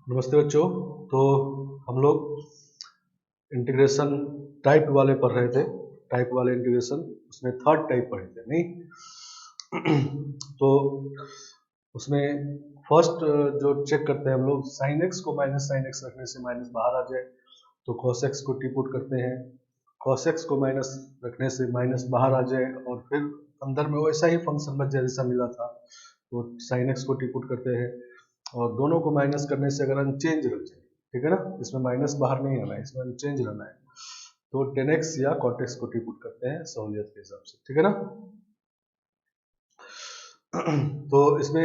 नमस्ते बच्चों। तो हम लोग इंटीग्रेशन टाइप वाले पढ़ रहे थे, टाइप वाले इंटीग्रेशन, उसमें थर्ड टाइप पढ़े थे नहीं। तो उसमें फर्स्ट जो चेक करते हैं हम लोग, साइन एक्स को माइनस साइन एक्स रखने से माइनस बाहर आ जाए तो कॉस एक्स को टी पुट करते हैं, कॉस एक्स को माइनस रखने से माइनस बाहर आ जाए और फिर अंदर में वैसा ही फंक्शन बच जाए जैसा मिला था तो साइन एक्स को टी पुट करते हैं, और दोनों को माइनस करने से अगर अनचेंज रह जाए, ठीक है ना, इसमें माइनस बाहर नहीं आना है, इसमें अनचेंज रहना है, तो टेन एक्स या कॉट एक्स को टी पुट करते हैं सहूलियत के हिसाब से, ठीक है ना। तो इसमें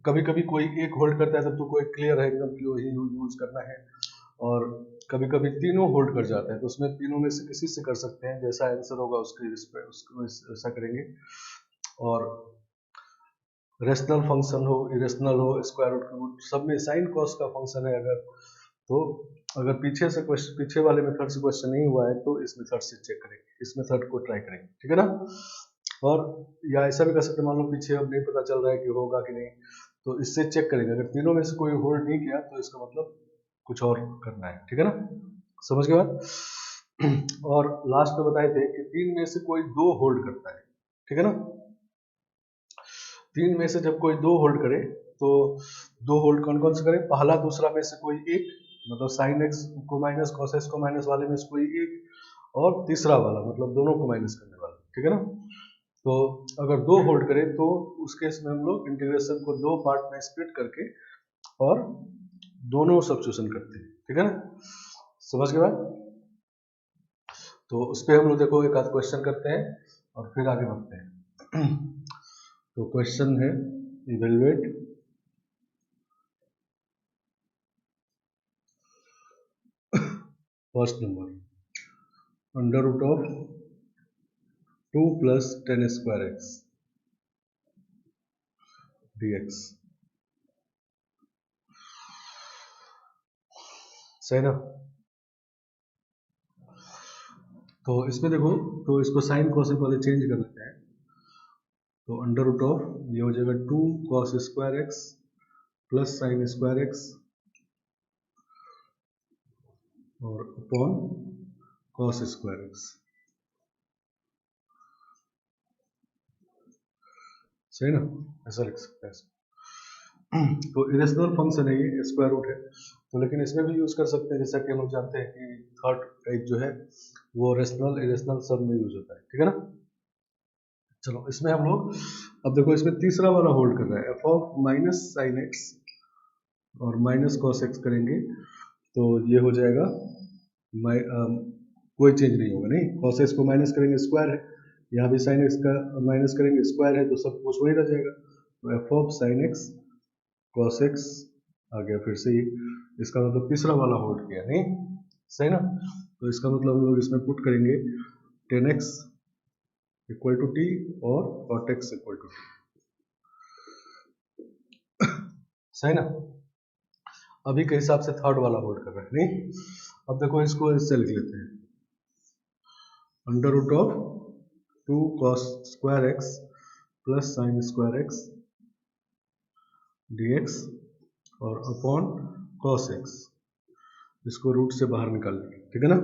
कभी कभी कोई एक होल्ड करता है तब तो कोई क्लियर है एकदम कि वही यूज करना है, और कभी कभी तीनों होल्ड कर जाते हैं तो उसमें तीनों में से किसी से कर सकते हैं, जैसा आंसर होगा उसके उसको ऐसा करेंगे। और रेशनल फंक्शन हो, इरेशनल हो, स्क्वायर रूट का रूट, सब में साइन कॉस का फंक्शन है अगर, तो अगर पीछे से क्वेश्चन, पीछे वाले मेथड से क्वेश्चन नहीं हुआ है तो इस मेथड से चेक करेंगे, इस मेथड को ट्राई करेंगे, ठीक है ना। और या ऐसा भी कर सकते हैं, मान लो पीछे अब नहीं पता चल रहा है कि होगा कि नहीं, तो इससे चेक करेंगे, अगर तीनों में से कोई होल्ड नहीं किया तो इसका मतलब कुछ और करना है, ठीक है ना, समझ के बाद। और लास्ट में बताए थे कि तीन में से कोई दो होल्ड करता है, ठीक है ना। तीन में से जब कोई दो होल्ड करे तो दो होल्ड कौन कौन से करे, पहला दूसरा में से कोई एक, मतलब साइन एक्स को माइनस कॉस एक्स को माइनस वाले में से कोई एक, और तीसरा वाला मतलब दोनों को माइनस करने वाला, ठीक है ना। तो अगर दो होल्ड करे तो उस केस में हम लोग इंटीग्रेशन को दो पार्ट में स्प्लिट करके और दोनों सब्स्टिट्यूशन करते हैं, ठीक है ना, समझ के बाद। तो उस पर हम लोग देखो एक आध क्वेश्चन करते हैं और फिर आगे बढ़ते हैं। तो क्वेश्चन है, evaluate first number, under root of 2 plus 10 square x dx, सही ना। तो इसमें देखो, तो इसको साइन कॉस से पहले चेंज कर लेते हैं, तो अंडर रूट ऑफ ये हो जाएगा 2 cos square x plus sine square x और अपॉन कॉस स्क्वायर एक्स, सही ना, ऐसा लिख सकते हैं। तो इरेशनल फंक्शन है ये, स्क्वायर रूट है, तो लेकिन इसमें भी यूज कर सकते हैं, जैसा कि हम लोग जानते हैं कि थर्ड टाइप जो है वो रेशनल इरेशनल सब में यूज होता है, ठीक है ना। चलो इसमें हम लोग अब देखो, इसमें तीसरा वाला होल्ड कर रहा है, F of minus sine x और माइनस कॉस एक्स करेंगे तो ये हो जाएगा कोई चेंज नहीं होगा, नहीं, कॉस एक्स को माइनस करेंगे स्क्वायर है, यहाँ भी साइन एक्स का माइनस करेंगे स्क्वायर है, तो सब कुछ वही रह जाएगा, तो F of sine X cos X आ गया फिर से ही, इसका मतलब तीसरा वाला होल्ड किया, नहीं, सही ना। तो इसका मतलब हम लोग इसमें पुट करेंगे 10x इक्वल टू टी और cot x equal to t, सही ना। अभी के हिसाब से थर्ड वाला होल्ड कर रहे हैं, नहीं। अब देखो इसको इससे लिख लेते हैं, under root of 2 cos square x plus sine square x dx और अपॉन cos x, इसको रूट से बाहर निकाल लेंगे, ठीक है ना।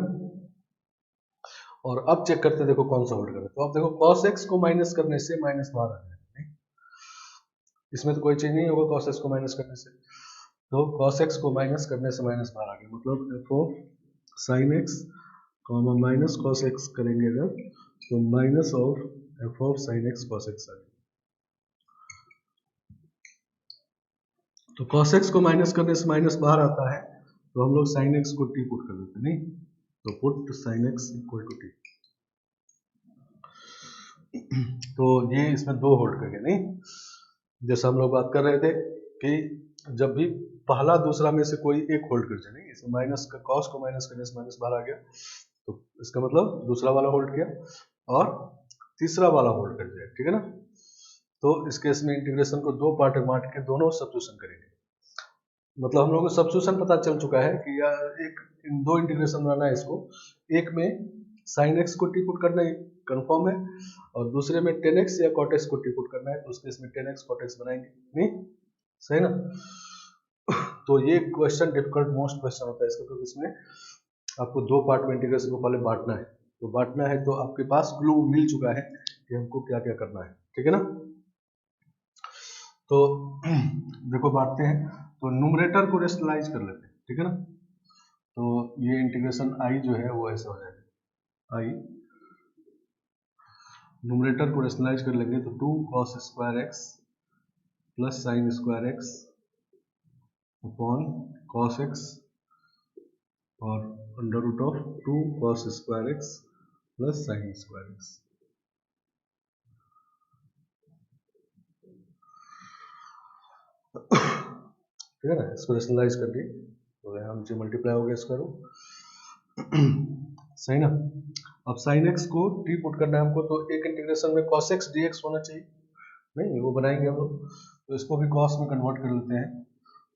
और अब चेक करते हैं, देखो कौन सा होल्ड कर रहे हैं, तो अब देखो cos x को माइनस करने से माइनस बाहर आ जाएगा, इसमें तो कोई चीज नहीं होगा cos x को माइनस करने से, तो cos x को माइनस करने से माइनस बाहर आ गया, मतलब F of sine x comma minus cos x करेंगे अगर तो minus of F of sine x cos x आ गया, तो cos x को माइनस करने से माइनस बाहर आता है तो हम लोग साइन एक्स को टी पुट कर देते हैं, नहीं, तो put sine x equal to t, तो ये इसमें दो होल्ड करके, नहीं, जैसा हम लोग बात कर रहे थे कि जब भी पहला दूसरा में से कोई एक होल्ड कर जाए, नहीं, इसमें माइनस का कॉस को माइनस करने से माइनस बाहर आ गया, तो इसका मतलब दूसरा वाला होल्ड किया और तीसरा वाला होल्ड कर जाए, ठीक है ना। तो इस केस में इंटीग्रेशन को दो पार्ट में बांट के दोनों सब्स्टिट्यूशन करेंगे, मतलब हम लोगों को सब्स्टिट्यूशन पता चल चुका है कि एक दो इंटीग्रेशन बनाना है इसको, एक में साइन एक्स को टी पुट करना है कंफर्म है, और दूसरे में 10x या cot x को टी पुट करना है, तो उसके इसमें 10x cot x बनाएंगे, नहीं, सही ना। तो ये क्वेश्चन डिफिकल्ट मोस्ट क्वेश्चन होता है इसका, क्योंकि इसमें आपको दो पार्ट में इंटीग्रेशन को पहले बांटना है। तो बांटना है तो आपके पास क्लू मिल चुका है कि हमको क्या क्या करना है, ठीक है ना। तो देखो बांटते हैं, तो न्यूमरेटर को रेशनलाइज कर लेते हैं, ठीक है ना। तो ये इंटीग्रेशन आई जो है वो ऐसा हो जाएगा, आई न्यूमरेटर को रेशनलाइज कर लेंगे तो 2 cos square x plus sine square x upon cos X और under root of 2 cos square x plus sine square X. ठीक है ना, इसको रेशनलाइज कर दिए तो यहाँ नीचे मल्टीप्लाई हो गया इसका रो सही ना। अब साइन एक्स को टी पुट करना है हमको, तो एक इंटीग्रेशन में cos x dx होना चाहिए, नहीं वो बनाएंगे हम लोग, तो इसको भी cos में कन्वर्ट कर लेते हैं।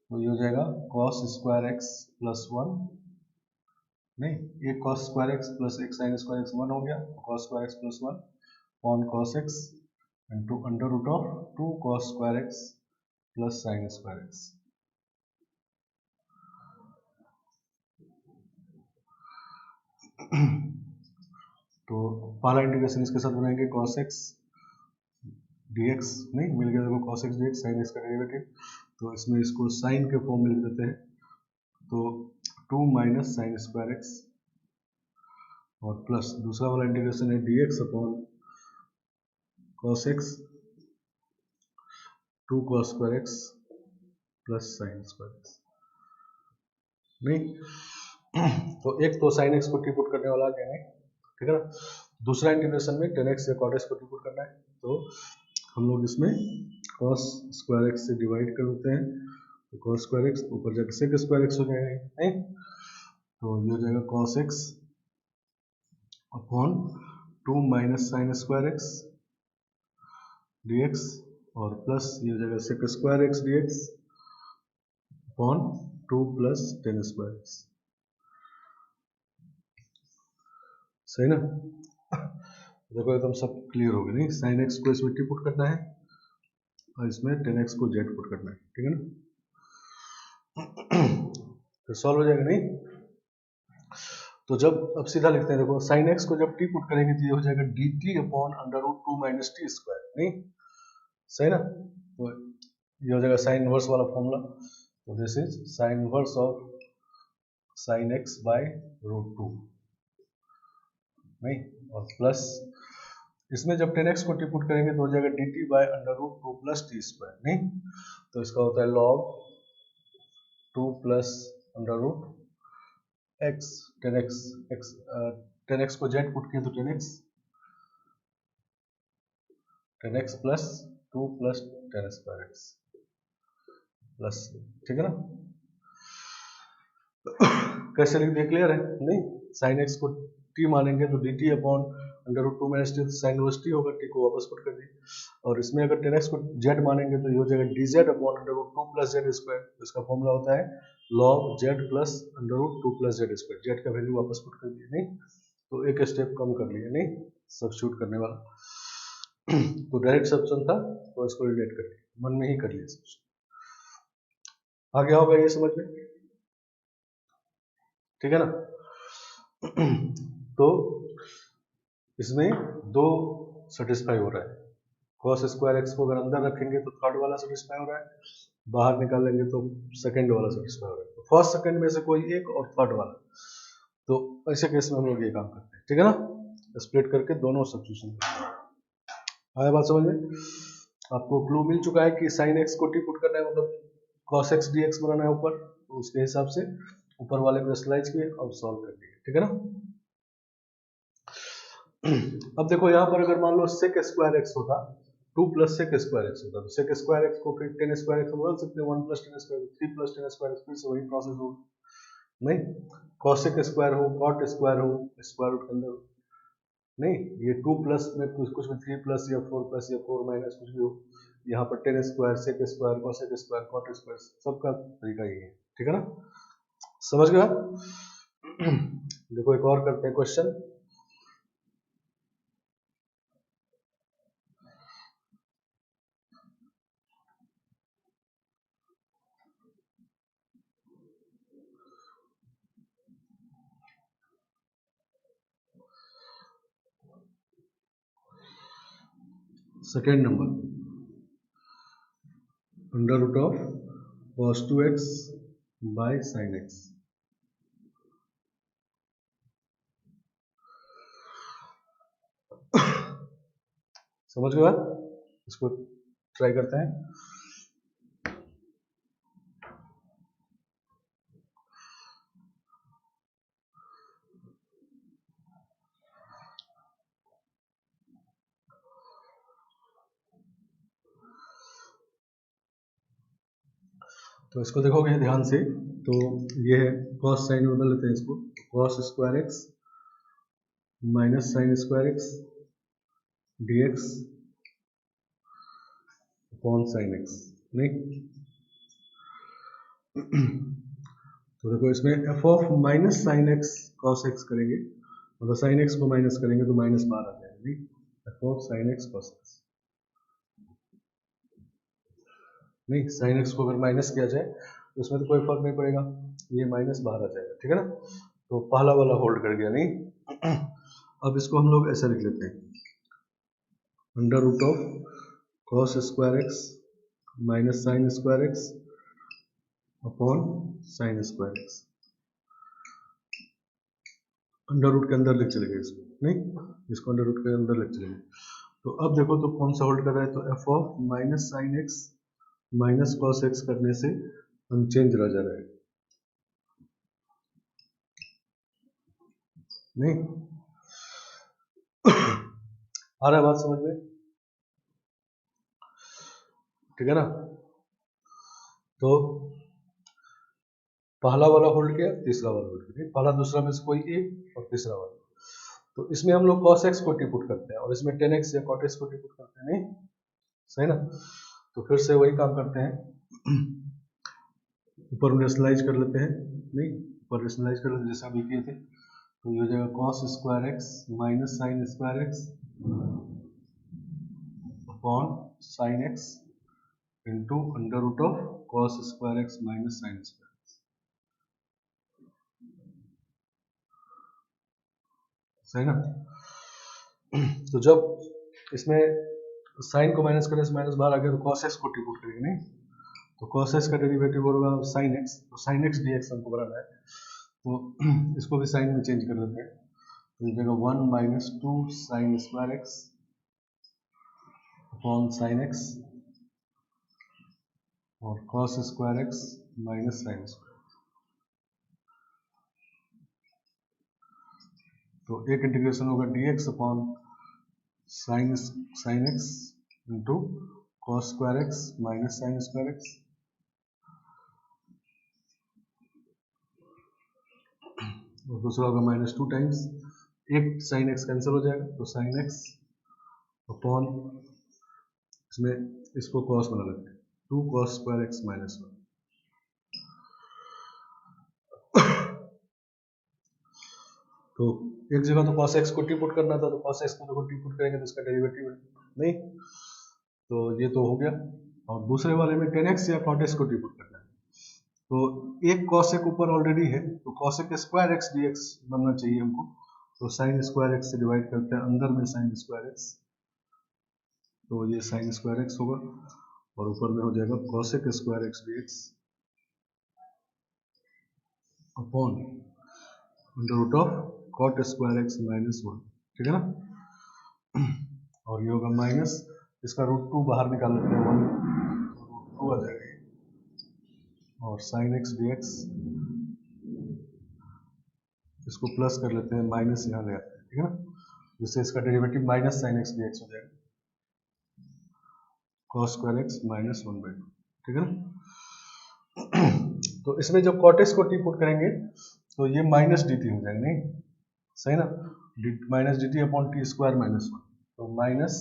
तो ये हो जाएगा cos स्क्वायर एक्स प्लस 1, नहीं ये cos स्क्वायर एक्स प्लस एक साइन स्क्वायर एक्स 1 हो गया, तो cos square x plus 1 upon cos x into under root of 2 cos square x plus sine square x. तो पहला इंटीग्रेशन इसके साथ बनाएंगे cos x dx, नहीं मिल गया देखो cos x dx sin x का डेरिवेटिव, तो इसमें इसको साइन के फॉर्म में लिख देते हैं, तो 2 माइनस साइन स्क्वायर एक्स और प्लस दूसरा वाला इंटीग्रेशन है dx upon cos x 2 cos square x plus sine square x, नहीं तो एक तो साइन एक्स को टी पुट करने वाला आ गया, नहीं ठीक है ना। दूसरा इंटीग्रेशन में टेन एक्स या कॉट एक्स को टी पुट करना है, तो हम लोग इसमें cos स्क्वायर एक्स से डिवाइड कर देते हैं, तो cos स्क्वायर एक्स ऊपर जाकर सेक स्क्वायर एक्स हो जाएगा, नहीं तो ये हो जाएगा cos एक्स upon 2 minus sine square x dx और प्लस ये हो जाएगा sec square x dx upon 2 plus ten square x, सही ना। देखो एकदम सब क्लियर हो गया, नहीं साइन एक्स को इसमें टी पुट करना है और इसमें टेन एक्स को जेड पुट करना है, ठीक है ना। तो सॉल्व हो जाएगा, नहीं तो जब अब सीधा लिखते हैं, देखो साइन एक्स को जब टी पुट करेंगे तो ये हो जाएगा d t upon under root 2 minus t square, नहीं सही ना। तो ये हो जाएगा साइन इनवर्स वाला फॉर्मूला, तो this is sine inverse of sine x by root 2, नहीं और प्लस इसमें जब 10x को टी पुट करेंगे तो हो जाएगा d t by under root 2 plus t square, नहीं तो इसका होता है log 2 plus under root x 10x x 10x को z पुट किया तो 10x plus 2 plus 10 square x plus, ठीक है ना। कैसे लिख दिया, क्लियर है, नहीं साइन एक्स को टी मानेंगे तो d t upon under root 2 minus t, sine inverse t होगा, टी को वापस पुट कर दिए, और इसमें अगर 10x को z मानेंगे तो ये हो जाएगा d z upon under root 2 plus z square, तो इसका फॉर्मूला होता है log z plus under root 2 plus z square, z का वैल्यू वापस पुट कर दिया, नहीं तो एक स्टेप कम कर लिया, नहीं सब्स्टिट्यूट करने वाला तो डायरेक्ट सब्स्टिट्यूशन था तो इसको रिलेट कर लिया, मन में ही कर लिया सब्स्टिट्यूट। आ गया होगा ये समझ में, ठीक है ना। तो इसमें दो सेटिस्फाई हो रहा है, cos स्क्वायर एक्स को अगर अंदर रखेंगे तो थर्ड वाला सेटिस्फाई हो रहा है, बाहर निकालेंगे तो सेकंड वाला सेटिस्फाई हो रहा है, तो फर्स्ट सेकंड में से कोई एक और थर्ड वाला, तो ऐसे केस में हम लोग ये काम करते हैं, ठीक है ना, स्प्लिट करके दोनों सब्स्टिट्यूशन करते हैं। आया बात समझ में, आपको क्लू मिल चुका है कि साइन एक्स को टी पुट करना है, मतलब cos x dx बनाना है ऊपर, तो उसके हिसाब से ऊपर वाले को स्लाइड किए और सॉल्व कर दिए, ठीक है ना। अब देखो यहाँ पर अगर मान लो सेक स्क्वायर एक्स होता 2 प्लस सेक स्क्वायर एक्स होता, तो सेक स्क्वायर एक्स को फिर 10 स्क्वायर एक्स बदल सकते हैं, 1 प्लस 10 स्क्वायर 3 प्लस 10 स्क्वायर फिर से वही प्रोसेस हो, नहीं cosec स्क्वायर हो cot स्क्वायर हो स्क्वायर रूट के अंदर, नहीं ये 2 प्लस में कुछ में 3 प्लस या 4 प्लस या 4 माइनस कुछ भी हो, यहाँ पर 10 square sec square cosec square cot square सबका तरीका ये है, ठीक है ना, समझ गए आप। देखो एक और करते हैं question, second number under root of cos 2x by sin x। समझ गए बात? इसको ट्राई करते हैं। तो इसको देखोगे ध्यान से, तो ये है cos साइन बदल लेते हैं इसको, cos square x minus sine square x dx upon sine x. नहीं तो देखो इसमें f of minus sine x cos x करेंगे, मतलब साइन एक्स को माइनस करेंगे तो माइनस बाहर आ जाएगा। नहीं, f of sine x cos x, नहीं साइन एक्स को अगर माइनस किया जाए तो उसमें तो कोई फर्क नहीं पड़ेगा, ये माइनस बाहर आ जाएगा। ठीक है ना, तो पहला वाला होल्ड कर गया। नहीं अब इसको हम लोग ऐसे लिख लेते हैं, under root of cos square x minus sine square x upon sine square x. Under root के अंदर लिख चलेंगे इसको, नहीं इसको अंडर रूट के अंदर लिख चलेंगे। तो अब देखो तो कौन सा होल्ड कर रहा है, तो f of minus sine x minus cos x करने से अनचेंज रह जा रहा है। नहीं आ रहा है बात समझ में? ठीक है ना, तो पहला वाला होल्ड किया, तीसरा वाला होल्ड किया, पहला दूसरा में से कोई एक और तीसरा वाला। तो इसमें हम लोग cos x को टिपुट करते हैं और इसमें tan x या cot x को टिपुट करते हैं। नहीं सही ना, तो फिर से वही काम करते हैं, ऊपर रेशनलाइज कर लेते हैं। नहीं ऊपर रेशनलाइज कर लेते हैं जैसा अभी किए थे, तो ये हो जाएगा cos square x minus sine square x upon sine x into under root of cos square x minus sine square. सही ना, तो जब इसमें साइन को माइनस करने से माइनस बाहर आ गया तो cos x को टिपुट करेंगे। नहीं तो cos x का डेरिवेटिव होगा sin x, तो sin x dx हमको बनाना है, तो इसको भी साइन में चेंज कर देते हैं, तो ये जगह 1 minus 2 sign square x upon sine x और cos square x minus sine square. तो एक इंटीग्रेशन होगा dx upon sine x into cos square x minus sine square x, और दूसरा होगा माइनस 2 टाइम्स, एक साइन एक्स कैंसिल हो जाएगा तो साइन एक्स अपॉन इसमें इसको cos बना लेते हैं 2 cos स्क्वायर एक्स माइनस 1। तो एक जगह तो cos x को टी पुट करना था, तो cos x को टी पुट करेंगे तो इसका डेरिवेटिव है। नहीं तो ये तो हो गया, और दूसरे वाले में tan x या cot x को टी पुट करना है, तो एक cos x ऊपर ऑलरेडी है, तो cos x square x dx बनना चाहिए हमको, तो साइन स्क्वायर x से डिवाइड करते हैं अंदर में साइन स्क्वायर x, तो ये साइन स्क्वायर x होगा और ऊपर में हो जाएगा cos x square x dx upon under root of cot square x minus 1। ठीक है ना, और ये होगा माइनस, इसका रूट 2 बाहर निकाल लेते हैं 1, रूट 2 आ जाएगा, और साइन x dx इसको प्लस कर लेते हैं, माइनस यहाँ ले आते हैं। ठीक है ना, जिससे इसका derivative minus sine x dx हो जाएगा cos स्क्वायर x माइनस 1/2। ठीक है ना, तो इसमें जब cot x को टी पुट करेंगे तो ये माइनस डी टी हो जाएगा। नहीं सही ना, minus d t upon t square minus 1, तो minus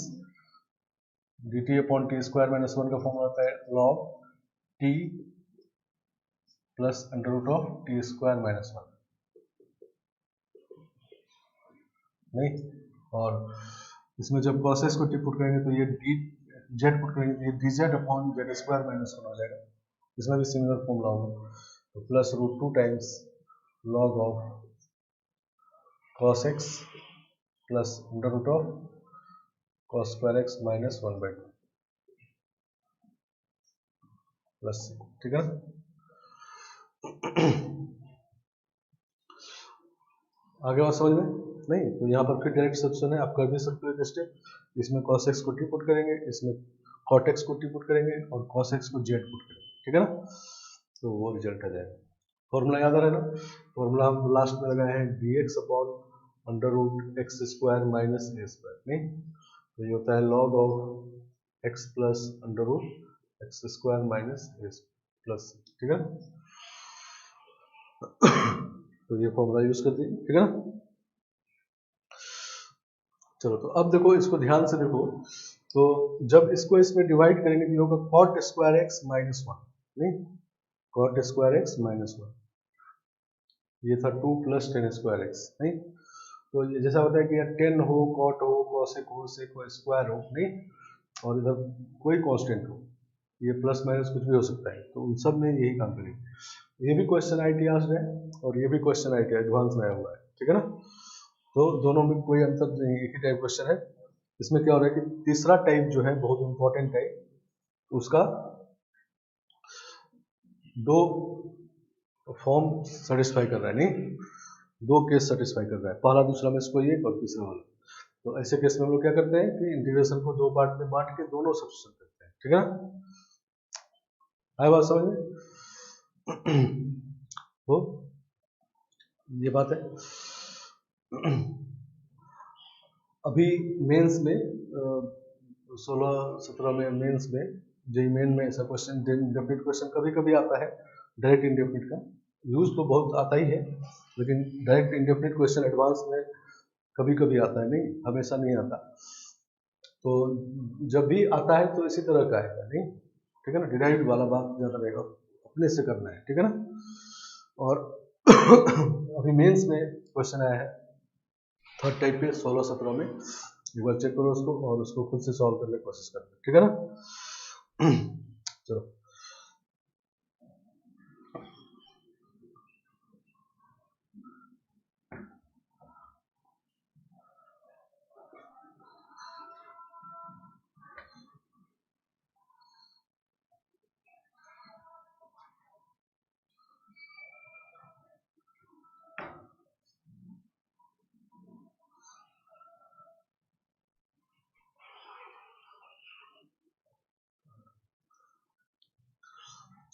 d t upon t square minus 1 का फॉर्म होता है log t plus under root of t square minus 1। नहीं, और इसमें जब cos x को टी पुट करेंगे तो ये डी जेड पुट करेंगे तो ये d z upon z square minus 1 हो जाएगा, इसमें भी सिमिलर फॉर्मूला होगा, तो plus root 2 times log of cos x plus under root of cos square x minus 1/2 plus c, ठीक है ना। आगे बात समझ में नहीं, तो यहाँ पर फिर डायरेक्ट सब्स्टिट्यूशन है, आप कर भी सकते हो एक स्टेप। इसमें cos x को t पुट करेंगे, इसमें cot x को t पुट करेंगे और cos x को z पुट करेंगे, ठीक है ना, तो वो रिजल्ट आ जाएगा। फॉर्मूला याद आ रहा है ना, फॉर्मूला हम लास्ट में लगाए हैं dx upon under root X square minus A square, नहीं तो ये होता है log of x plus under root X square minus A plus, ठीक है। तो ये फॉर्मूला यूज कर दिए, ठीक है ना। चलो तो अब देखो, इसको ध्यान से देखो, तो जब इसको इसमें डिवाइड करेंगे तो होगा cot स्क्वायर एक्स माइनस 1, नहीं cot स्क्वायर एक्स माइनस 1, ये था 2 प्लस टेन स्क्वायर एक्स, नहीं तो ये जैसा होता है कि यार 10 हो, cot हो, cosec हो, sec हो, स्क्वायर हो, नहीं और इधर कोई कांस्टेंट हो, ये प्लस माइनस कुछ भी हो सकता है, तो उन सब में यही काम करेंगे। ये भी क्वेश्चन आईटी आज है और ये भी क्वेश्चन आईटी एडवांस में आया हुआ है, ठीक है ना, तो दोनों में कोई अंतर नहीं, एक ही टाइप क्वेश्चन है। इसमें क्या हो रहा है कि तीसरा टाइप जो है बहुत इंपॉर्टेंट टाइप, उसका दो फॉर्म सेटिस्फाई कर रहा है, नहीं दो केस सेटिस्फाई कर रहा है, पहला दूसरा में इसको ये और तीसरा वाला। तो ऐसे केस में हम लोग क्या करते हैं कि इंटीग्रेशन को दो पार्ट में बांट के दोनों सब्स्टिट्यूट करते हैं, ठीक है ना, आया बात समझ में। तो ये बात है। अभी मेंस में 16-17 में मेंस में जेई मेन में ऐसा क्वेश्चन इंडेफिनिट क्वेश्चन कभी कभी आता है, डायरेक्ट इंडेफिनिट का यूज तो बहुत आता ही है, लेकिन डायरेक्ट इंडेफिनिट क्वेश्चन एडवांस में कभी कभी आता है, नहीं हमेशा नहीं आता। तो जब भी आता है तो इसी तरह का है, नहीं ठीक है ना, डिराइव्ड वाला बात ज्यादा रहेगा, अपने से करना है, ठीक है ना। और अभी मेंस में क्वेश्चन आया है थर्ड टाइप पे 16-17 में, एक बार चेक करो उसको और उसको खुद से सॉल्व करने की कोशिश करते हैं, ठीक है ना। चलो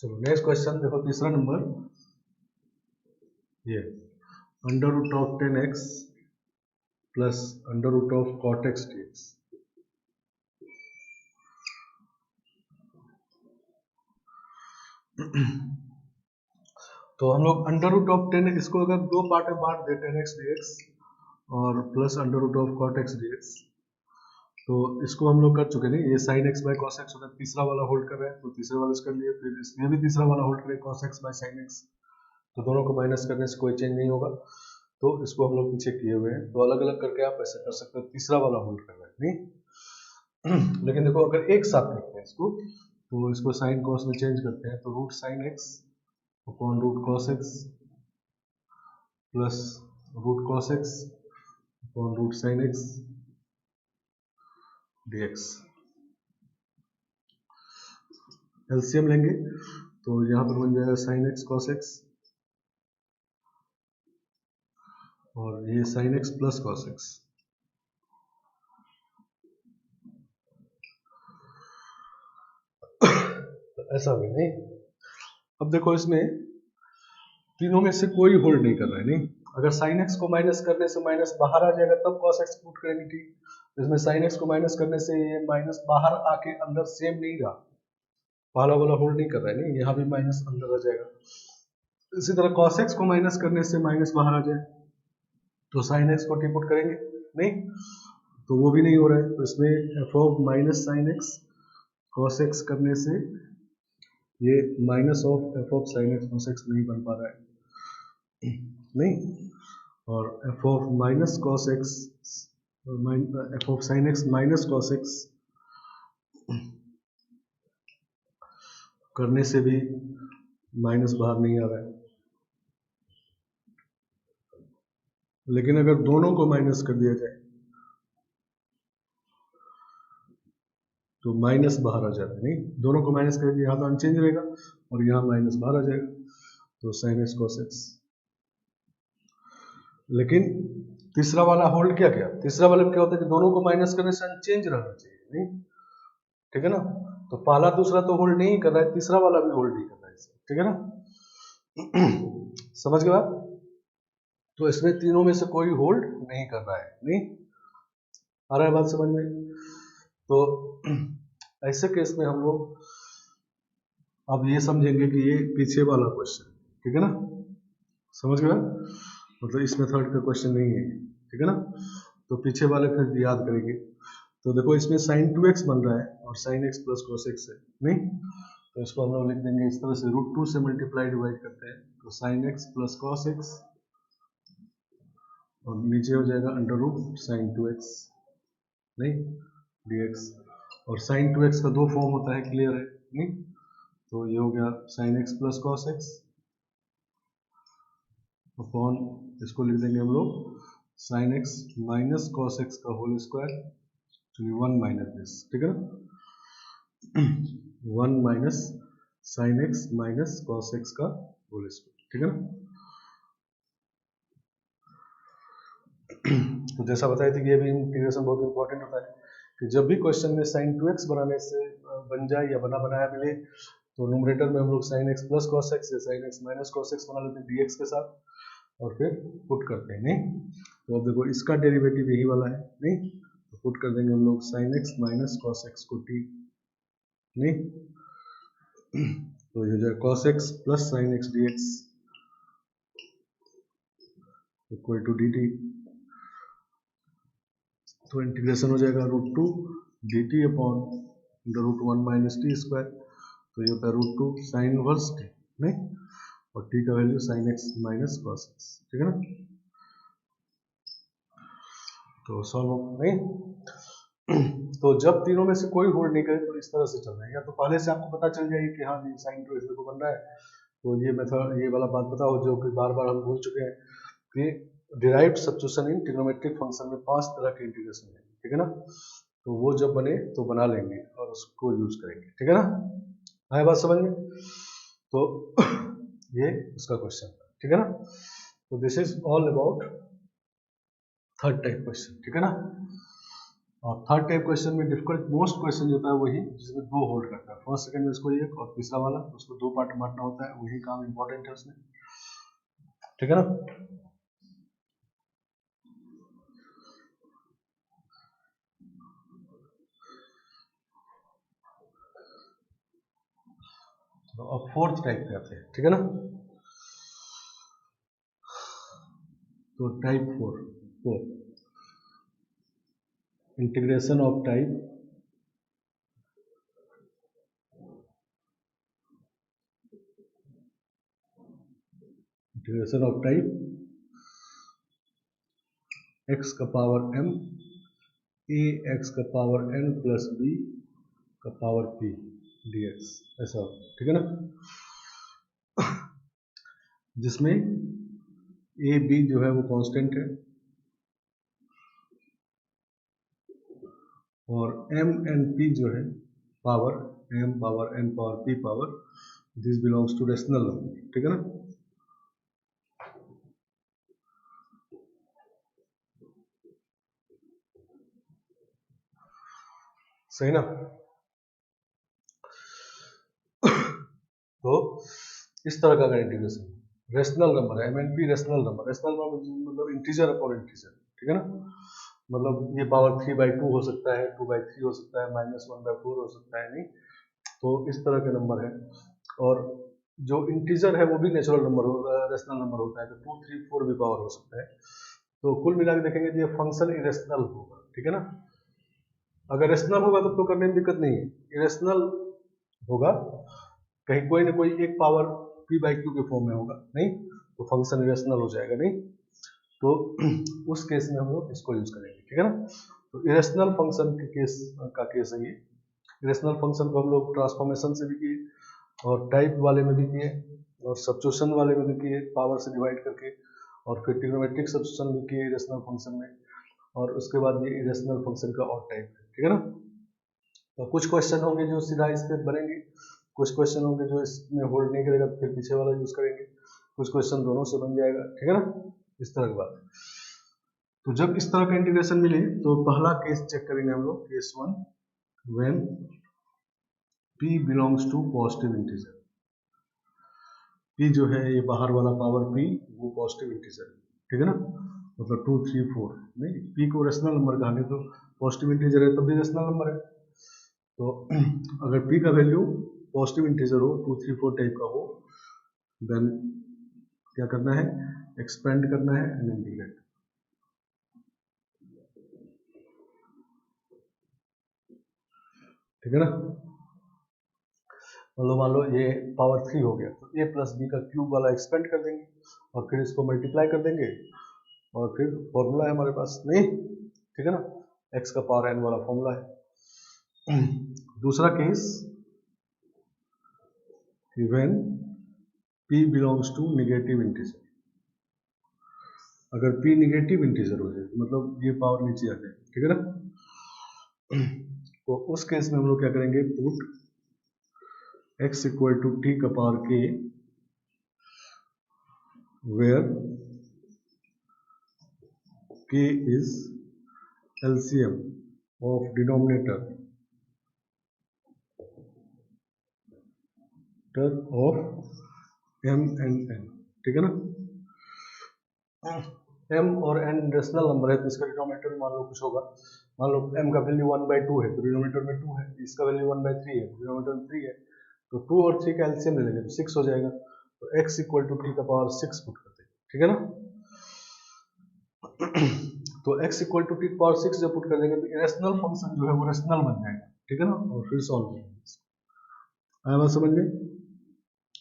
चलो नेक्स्ट क्वेश्चन देखो, तीसरा नंबर ये under root of 10x plus under root of cot x dx। तो हम लोग अंडर रूट ऑफ 10 इसको अगर दो पार्ट में बांट दे 10x dx और plus under root of cot x dx, तो इसको हम लोग कर चुके नहीं, ये sin x by cos x होता है, तीसरा वाला होल्ड कर रहे हैं तो तीसरे वाले कर लिए, फिर इसमें भी तीसरा वाला होल्ड करें cos x by sin x, तो दोनों को माइनस करने से कोई चेंज नहीं होगा, तो इसको हम लोग पीछे किए हुए हैं, तो अलग अलग करके आप ऐसे कर सकते हो, तीसरा वाला होल्ड कर रहे हैं नहीं। लेकिन देखो अगर एक साथ लिखते हैं इसको, तो इसको साइन कॉस में चेंज करते हैं, तो root sine x upon root cos x plus root cos x upon root sine x dx। LCM लेंगे तो यहाँ पर बन जाएगा साइन एक्स कॉस एक्स और ये sine x plus cos x. तो ऐसा भी नहीं। अब देखो इसमें तीनों में से कोई होल्ड नहीं कर रहा है, नहीं अगर साइन एक्स को माइनस करने से माइनस बाहर आ जाएगा तब कॉस एक्स पुट करेंगे, ठीक, इसमें साइन एक्स को माइनस करने से ये माइनस बाहर आके अंदर सेम नहीं रहा, पहला वाला होल्ड नहीं कर रहा है, नहीं यहाँ भी माइनस अंदर आ जाएगा। इसी तरह cos x को माइनस करने से माइनस बाहर आ जाए तो sin x को टी पुट करेंगे, नहीं तो वो भी नहीं हो रहा है, तो इसमें f of minus sine x cos x करने से ये minus of f of sine x cos x नहीं बन पा रहा है, नहीं और f of minus cos x f of sine x minus cos x करने से भी माइनस बाहर नहीं आ रहा है। लेकिन अगर दोनों को माइनस कर दिया जाए तो माइनस बाहर आ जाता है, नहीं दोनों को माइनस करके यहाँ तो अनचेंज रहेगा और यहाँ माइनस बाहर आ जाएगा, तो साइन एक्स कॉस एक्स। लेकिन तीसरा वाला होल्ड क्या किया, तीसरा वाला क्या होता है कि दोनों को माइनस करने से अनचेंज रहना चाहिए, नहीं ठीक है ना। तो पहला दूसरा तो होल्ड नहीं कर रहा है, तीसरा वाला भी होल्ड नहीं कर रहा है, ठीक है ना। समझ गए आप। तो इसमें तीनों में से कोई होल्ड नहीं कर रहा है, नहीं आ रहा है बात समझ में। तो ऐसे केस में हम लोग अब ये समझेंगे कि ये पीछे वाला क्वेश्चन, ठीक है ना, समझ गए। मतलब इस मेथड का क्वेश्चन नहीं है, ठीक है ना। तो पीछे वाले फिर याद करेंगे। तो देखो इसमें sin 2x बन रहा है और sin x plus cos x है, नहीं तो इसको हम लोग लिख देंगे इस तरह से, √2 से मल्टीप्लाई डिवाइड करते हैं तो sin x plus cos x और नीचे हो जाएगा अंडर रूट sin 2x, नहीं dx। और sin 2x का दो फॉर्म होता है, क्लियर है, नहीं तो ये हो गया sin x plus cos x upon इसको लिख देंगे हम लोग sin x minus cos x का होल स्क्वायर, चलिए 1 माइनस दिस, ठीक है ना। 1 minus sin x minus cos x का होल स्क्वायर, ठीक है ना। तो जैसा बताया था कि ये भी इंटीग्रेशन बहुत इंपॉर्टेंट होता है कि जब भी क्वेश्चन में sin 2x बनाने से बन जाए या बना बनाया मिले तो न्यूमरेटर में हम लोग sin x plus cos x या sin x minus cos x बना लेते हैं dx के साथ और फिर पुट करते हैं, नहीं तो अब देखो इसका डेरिवेटिव यही वाला है, नहीं तो पुट कर देंगे हम लोग sin x minus cos x को t, नहीं तो ये हो जाए cos x plus sin x dx equal to dt। तो इंटीग्रेशन हो जाएगा √2 dt upon √1 minus t square, तो ये होता है √2 साइन इनवर्स टी, नहीं और टी का value sin x minus cos x, ठीक है ना। तो सॉल्व नहीं। तो जब तीनों में से कोई होल्ड नहीं करे तो इस तरह से चल रहा है, या तो पहले से आपको पता चल जाए कि हाँ जी sin 2x को बन रहा है, तो ये मेथड ये वाला बात पता हो जो कि बार बार हम भूल चुके हैं कि डिराइव्ड सब्स्टिट्यूशन इन ट्रिग्नोमेट्रिक फंक्शन में 5 तरह के इंटीग्रेशन है, ठीक है ना। तो वो जब बने तो बना लेंगे और उसको यूज करेंगे, ठीक है ना। आए बात समझ में। तो ये उसका क्वेश्चन, ठीक है ना। तो this is all about third type question, ठीक है ना। और थर्ड टाइप क्वेश्चन में डिफिकल्ट मोस्ट क्वेश्चन जो होता है वही जिसमें दो होल्ड करता है, फर्स्ट सेकंड में इसको एक और तीसरा वाला उसको दो पार्ट में बांटना होता है, वही काम इंपॉर्टेंट है उसमें, ठीक है ना। तो अब फोर्थ टाइप पे आते हैं, ठीक है ना। तो type 4 integration of type x का पावर m a x का पावर n प्लस b का पावर p dx, ऐसा, ठीक है ना। जिसमें a b जो है वो कांस्टेंट है और m n p जो है power m power n power p power, this belongs to rational number, ठीक है ना। सही ना। तो इस तरह का अगर इंटीग्रेशन रेशनल नंबर है, MNP रेशनल नंबर मतलब इंटीजर अपॉन इंटीजर, ठीक है ना। मतलब ये पावर 3/2 हो सकता है, 2/3 हो सकता है, -1/4 हो सकता है, नहीं तो इस तरह के नंबर है। और जो इंटीजर है वो भी नेचुरल नंबर रेशनल नंबर होता है, तो 2, 3, 4 भी पावर हो सकता है। तो कुल मिला के देखेंगे तो ये फंक्शन इरेशनल होगा, ठीक है ना। अगर रेशनल होगा तो करने में दिक्कत नहीं है, इरेशनल होगा कहीं कोई ना कोई एक पावर p/q के फॉर्म में होगा, नहीं तो फंक्शन इरेशनल हो जाएगा, नहीं तो उस केस में हम लोग इसको यूज करेंगे, ठीक है ना। तो इरेशनल फंक्शन के केस है ये। इरेशनल फंक्शन को हम लोग ट्रांसफॉर्मेशन से भी किए और टाइप वाले में भी किए और सब्स्टिट्यूशन वाले में भी किए, पावर से डिवाइड करके, और फिर ट्रिग्नोमेट्रिक सब्स्टिट्यूशन भी किए इरेशनल फंक्शन में, और उसके बाद ये इरेशनल फंक्शन का और टाइप है, ठीक है ना। और कुछ क्वेश्चन होंगे जो सीधा इस पे बनेंगे, कुछ क्वेश्चन होंगे जो इसमें होल्ड नहीं करेगा, फिर पीछे वाला यूज करेंगे, कुछ क्वेश्चन दोनों से बन जाएगा, ठीक है ना, इस तरह की बात। तो जब इस तरह का इंटीग्रेशन मिले तो पहला केस चेक करेंगे हम लोग, case 1, when p belongs to positive integer. p जो है ये बाहर वाला पावर p वो पॉजिटिव इंटीजर है, ठीक है ना, मतलब 2, 3, 4 नहीं, p को रेशनल नंबर कहेंगे तो पॉजिटिव इंटीजर है तब भी रेशनल नंबर है। तो अगर p का वैल्यू पॉजिटिव इंटीजर हो, 2, 3, 4 टाइप का हो, देन क्या करना है, एक्सपेंड करना है एंड इंटीग्रेट। ठीक है ना, मतलब मान लो ये पावर 3 हो गया तो a प्लस बी का क्यूब वाला एक्सपेंड कर देंगे और फिर इसको मल्टीप्लाई कर देंगे और फिर फॉर्मूला है हमारे पास, नहीं, ठीक है ना, x का पावर n वाला फॉर्मूला है। दूसरा case, when p belongs to negative integer. अगर p नेगेटिव इंटीजर हो जाए मतलब ये पावर नीचे आ जाए, ठीक है ना, तो उस केस में हम लोग क्या करेंगे, put x equal to t का power k where k is LCM of denominator of m and n, ठीक है ना, m और n रेशनल नंबर है तो इसका डिनोमिनेटर मान लो कुछ होगा, मान लो m का वैल्यू 1/2 है तो डिनोमिनेटर में 2 है, इसका वैल्यू 1/3 है तो डिनोमिनेटर में 3 है, तो 2 और 3 का एलसीएम ले लेंगे तो 6 हो जाएगा, तो x इक्वल टू t का पावर 6 पुट करते हैं, ठीक है ना। तो x equal to t power 6 जब पुट कर देंगे तो रेशनल फंक्शन जो है वो रेशनल बन जाएगा, ठीक है ना, और फिर सॉल्व करेंगे। आया बात समझ में।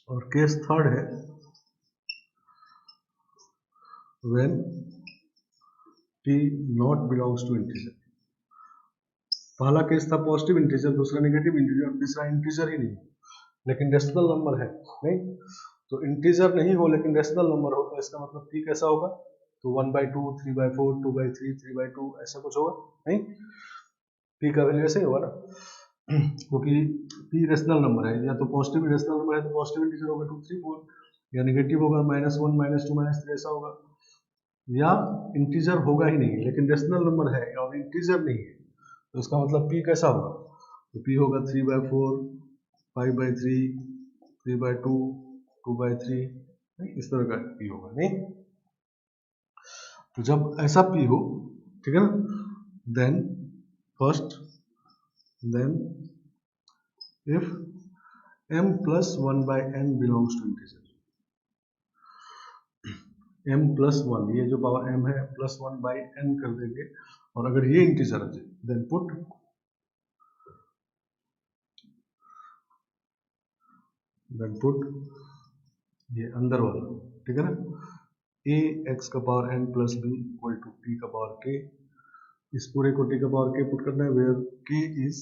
और केस थर्ड है, when p not belongs to integer. पहला केस था पॉजिटिव इंटीजर, दूसरा नेगेटिव इंटीजर, तीसरा इंटीजर ही नहीं लेकिन रेशनल नंबर है, नहीं, तो इंटीजर नहीं हो लेकिन रेशनल नंबर हो तो इसका मतलब p कैसा होगा, तो 1/2, 3/4, 2/3, 3/2 ऐसा कुछ होगा, नहीं, p का वैल्यू ऐसे ही होगा ना, क्योंकि p रेशनल नंबर है, या तो पॉजिटिव रेशनल नंबर है तो पॉजिटिव इंटीजर होगा 2, 3, 4, या नेगेटिव होगा -1, -2, -3 ऐसा होगा, या इंटीजर होगा ही नहीं लेकिन रेशनल नंबर है और इंटीजर नहीं है तो इसका मतलब p कैसा होगा, तो p होगा 3/4, 5/3, 3/2, 2/3, इस तरह का p होगा, नहीं। तो जब ऐसा p हो, ठीक है ना, then first, then if m plus 1/n belongs to integer, m plus 1 ये जो पावर m है प्लस 1/n कर देंगे और अगर ये इंटीजर आ जाए देन पुट ये अंदर वाला, ठीक है ना, a x का power n plus b equal to t का पावर k, इस पूरे को t का पावर k पुट करना है where k is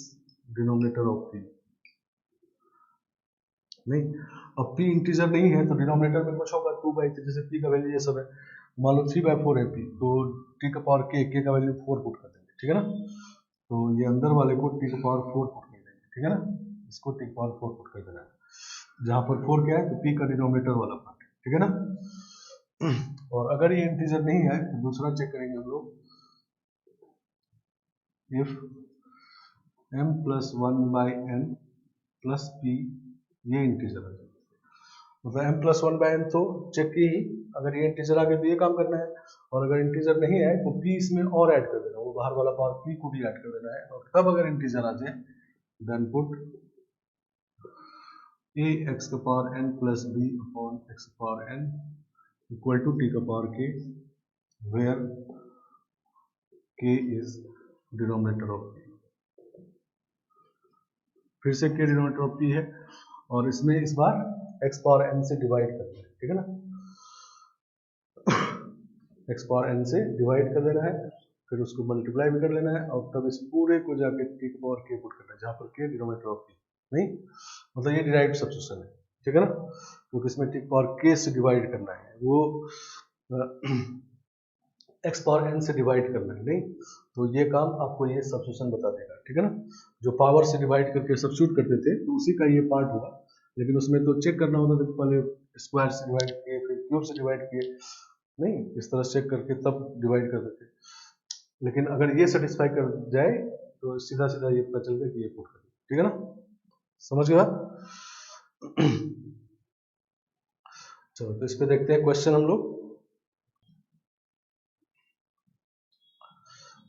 denominator of p, नहीं, अब p इंटीजर नहीं है तो डिनोमिनेटर में कुछ होगा 2/3, जैसे p का वैल्यू ये सब है, मान लो 3/4 है p तो t का पावर k का वैल्यू 4 पुट कर देंगे, ठीक है ना, तो ये अंदर वाले को t का पावर 4 पुट कर देंगे, ठीक है ना, इसको t का पावर 4 पुट कर देना है, जहां पर 4 क्या है तो p का डिनोमिनेटर वाला पार्ट है, ठीक है ना। और अगर ये इंटीजर नहीं है तो दूसरा चेक करेंगे हम लोग, if m plus 1/n plus p ये इंटीजर है, मतलब m plus 1/n तो चेक की ही, अगर ये इंटीजर आ गया तो ये काम करना है, और अगर इंटीजर नहीं है तो p इसमें और ऐड कर देना, वो बाहर वाला पावर p को भी ऐड कर देना है, और तब अगर इंटीजर आ जाए देन पुट a x का power n plus b upon x का power n equal to t का power k where k is denominator of p, फिर से k डिनोमिनेटर ऑफ p है और इसमें इस बार x पावर n से डिवाइड कर देना है, ठीक है ना, x पावर n से डिवाइड कर देना है, फिर उसको मल्टीप्लाई भी कर लेना है और तब इस पूरे को जाके t की पावर k पुट करना है, जहां पर k डिनोमिनेटर ऑफ p, नहीं, मतलब ये डिराइव्ड सब्स्टिट्यूशन है, ठीक है ना, क्योंकि इसमें t की पावर k से डिवाइड करना है, वो x पावर n से डिवाइड करना है, नहीं तो ये काम आपको ये सब्स्टिट्यूशन बता देगा, ठीक है ना। जो पावर से डिवाइड करके सब्स्टिट्यूट करते थे तो उसी का ये पार्ट होगा, लेकिन उसमें तो चेक करना होता था, पहले स्क्वायर से डिवाइड किए फिर क्यूब से डिवाइड किए, नहीं इस तरह चेक करके तब डिवाइड करते थे। लेकिन अगर ये सेटिस्फाई कर जाए तो सीधा सीधा ये पता चल गया कि ये पुट कर, ठीक है ना, समझ गया। चलो तो इस पे देखते हैं क्वेश्चन हम लोग।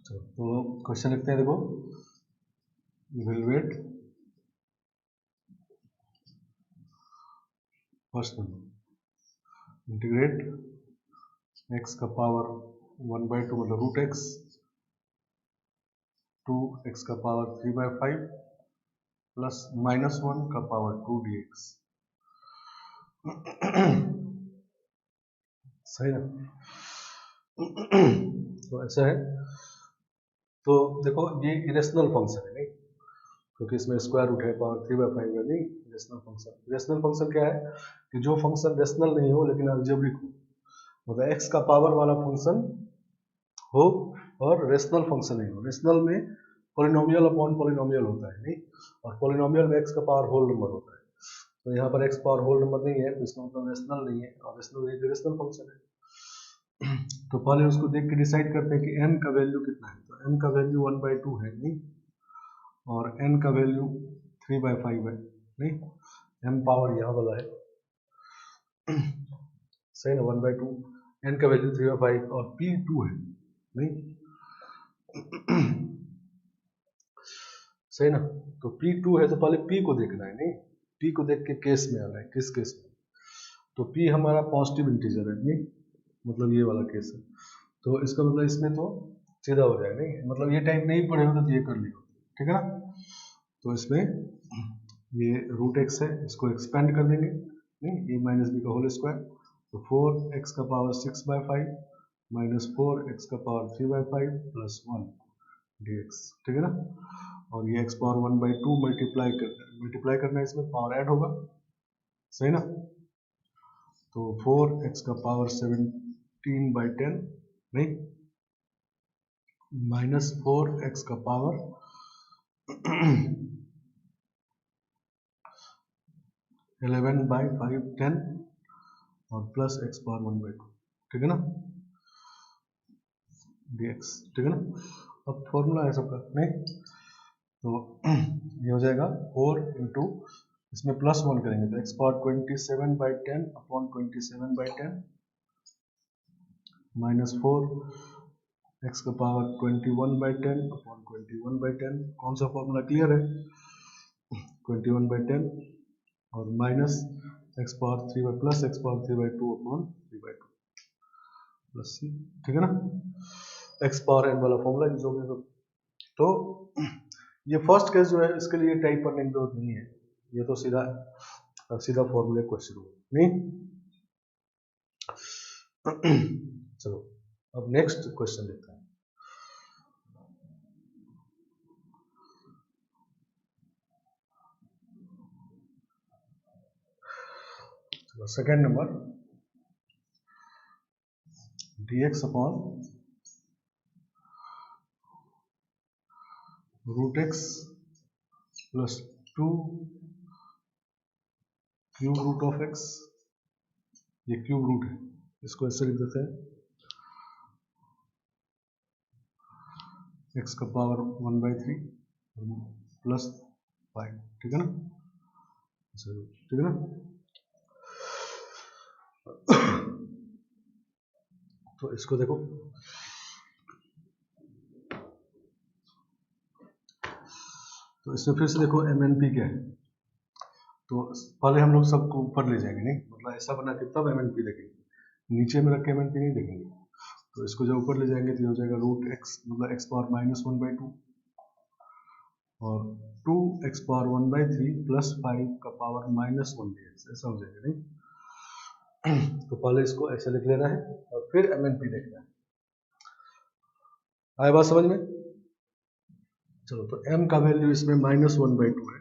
चलो तो क्वेश्चन लिखते हैं, देखो evaluate first number, integrate x का पावर 1/2 मतलब रूट एक्स, 2x का पावर 3/5 प्लस -1 का पावर 2 dx। सही ना। तो ऐसा है, तो देखो ये इरेशनल फंक्शन है, नहीं क्योंकि इसमें स्क्वायर रूट है, पावर 3/5 है, नहीं इरेशनल फंक्शन। इरेशनल फंक्शन क्या है कि जो फंक्शन रेशनल नहीं हो लेकिन अलजेब्रिक हो, मतलब x का पावर वाला फंक्शन हो और रेशनल फंक्शन नहीं हो। रेशनल में पॉलिनोमियल अपॉन पॉलिनोमियल होता है, नहीं, और पॉलिनोमियल में x का पावर होल नंबर होता है। तो यहाँ पर x पावर होल नंबर नहीं है तो इसका मतलब रेशनल नहीं है, और रेशनल एक रेशनल फंक्शन है। तो पहले उसको देख के डिसाइड करते हैं कि m का वैल्यू कितना है। तो m का वैल्यू 1/2 है, नहीं, और n का वैल्यू 3/5 है, नहीं, m पावर यहाँ वाला है, सही ना, 1/2, n का वैल्यू 3/5 और p 2 है, नहीं, सही ना। तो p2 है तो पहले p को देखना है, नहीं p को देख के केस में आना है, किस केस में, तो p हमारा पॉजिटिव इंटीजर है, नहीं मतलब ये वाला केस है। तो इसका मतलब इसमें तो सीधा हो जाएगा, नहीं मतलब ये टाइप नहीं पढ़े होते तो ये कर लियो, ठीक है ना। तो इसमें ये रूट एक्स है, इसको एक्सपेंड कर देंगे, नहीं ए माइनस बी का होल स्क्वायर, तो 4x का पावर 6/5 माइनस 4x का पावर 3/5 प्लस 1 dx, ठीक है ना। और ये x पावर 1/2 मल्टीप्लाई करना है, इसमें पावर ऐड होगा, सही ना। तो 4x का पावर 17/10, नहीं, माइनस 4x का पावर 11/5 10 और प्लस x पावर 1/2, ठीक है ना, dx, ठीक है ना। अब फॉर्मूला है सबका, नहीं तो ये हो जाएगा 4 इंटू, इसमें प्लस 1 करेंगे तो x power 27/10 upon 27/10 minus 4 x का पावर 21/10 अपॉन 21/10, कौन सा फॉर्मूला क्लियर है, 21/10 और minus x power 3 plus x power 3/2 upon 3/2 plus c, ठीक है ना। x पावर n वाला फॉर्मूला यूज हो गया। तो ये फर्स्ट केस जो है इसके लिए टाइप करने की जरूरत नहीं है, ये तो सीधा सीधा फॉर्मूले क्वेश्चन होगा, नहीं। चलो अब नेक्स्ट क्वेश्चन देखते हैं। चलो सेकेंड नंबर, dx अपॉन root x plus 2 cube root of x, ये क्यूब रूट है, इसको ऐसे लिख देते हैं x का पावर 1/3 प्लस 5, ठीक है ना, ठीक है ना। तो इसको देखो, तो इसमें फिर से देखो MNP क्या है, तो पहले हम लोग सबको ऊपर ले जाएंगे, नहीं मतलब ऐसा बना के तब MNP देखेंगे, नीचे में रख के MNP नहीं देखेंगे। तो इसको जब ऊपर ले जाएंगे तो ये हो जाएगा रूट एक्स मतलब x पावर -1/2 और 2x पावर 1/3 प्लस 5 का पावर -1 dx, ऐसा हो जाएगा, नहीं। तो पहले इसको ऐसे लिख लेना है और फिर MNP देखना है, आए बात समझ में। चलो तो m का वैल्यू इसमें -1/2 है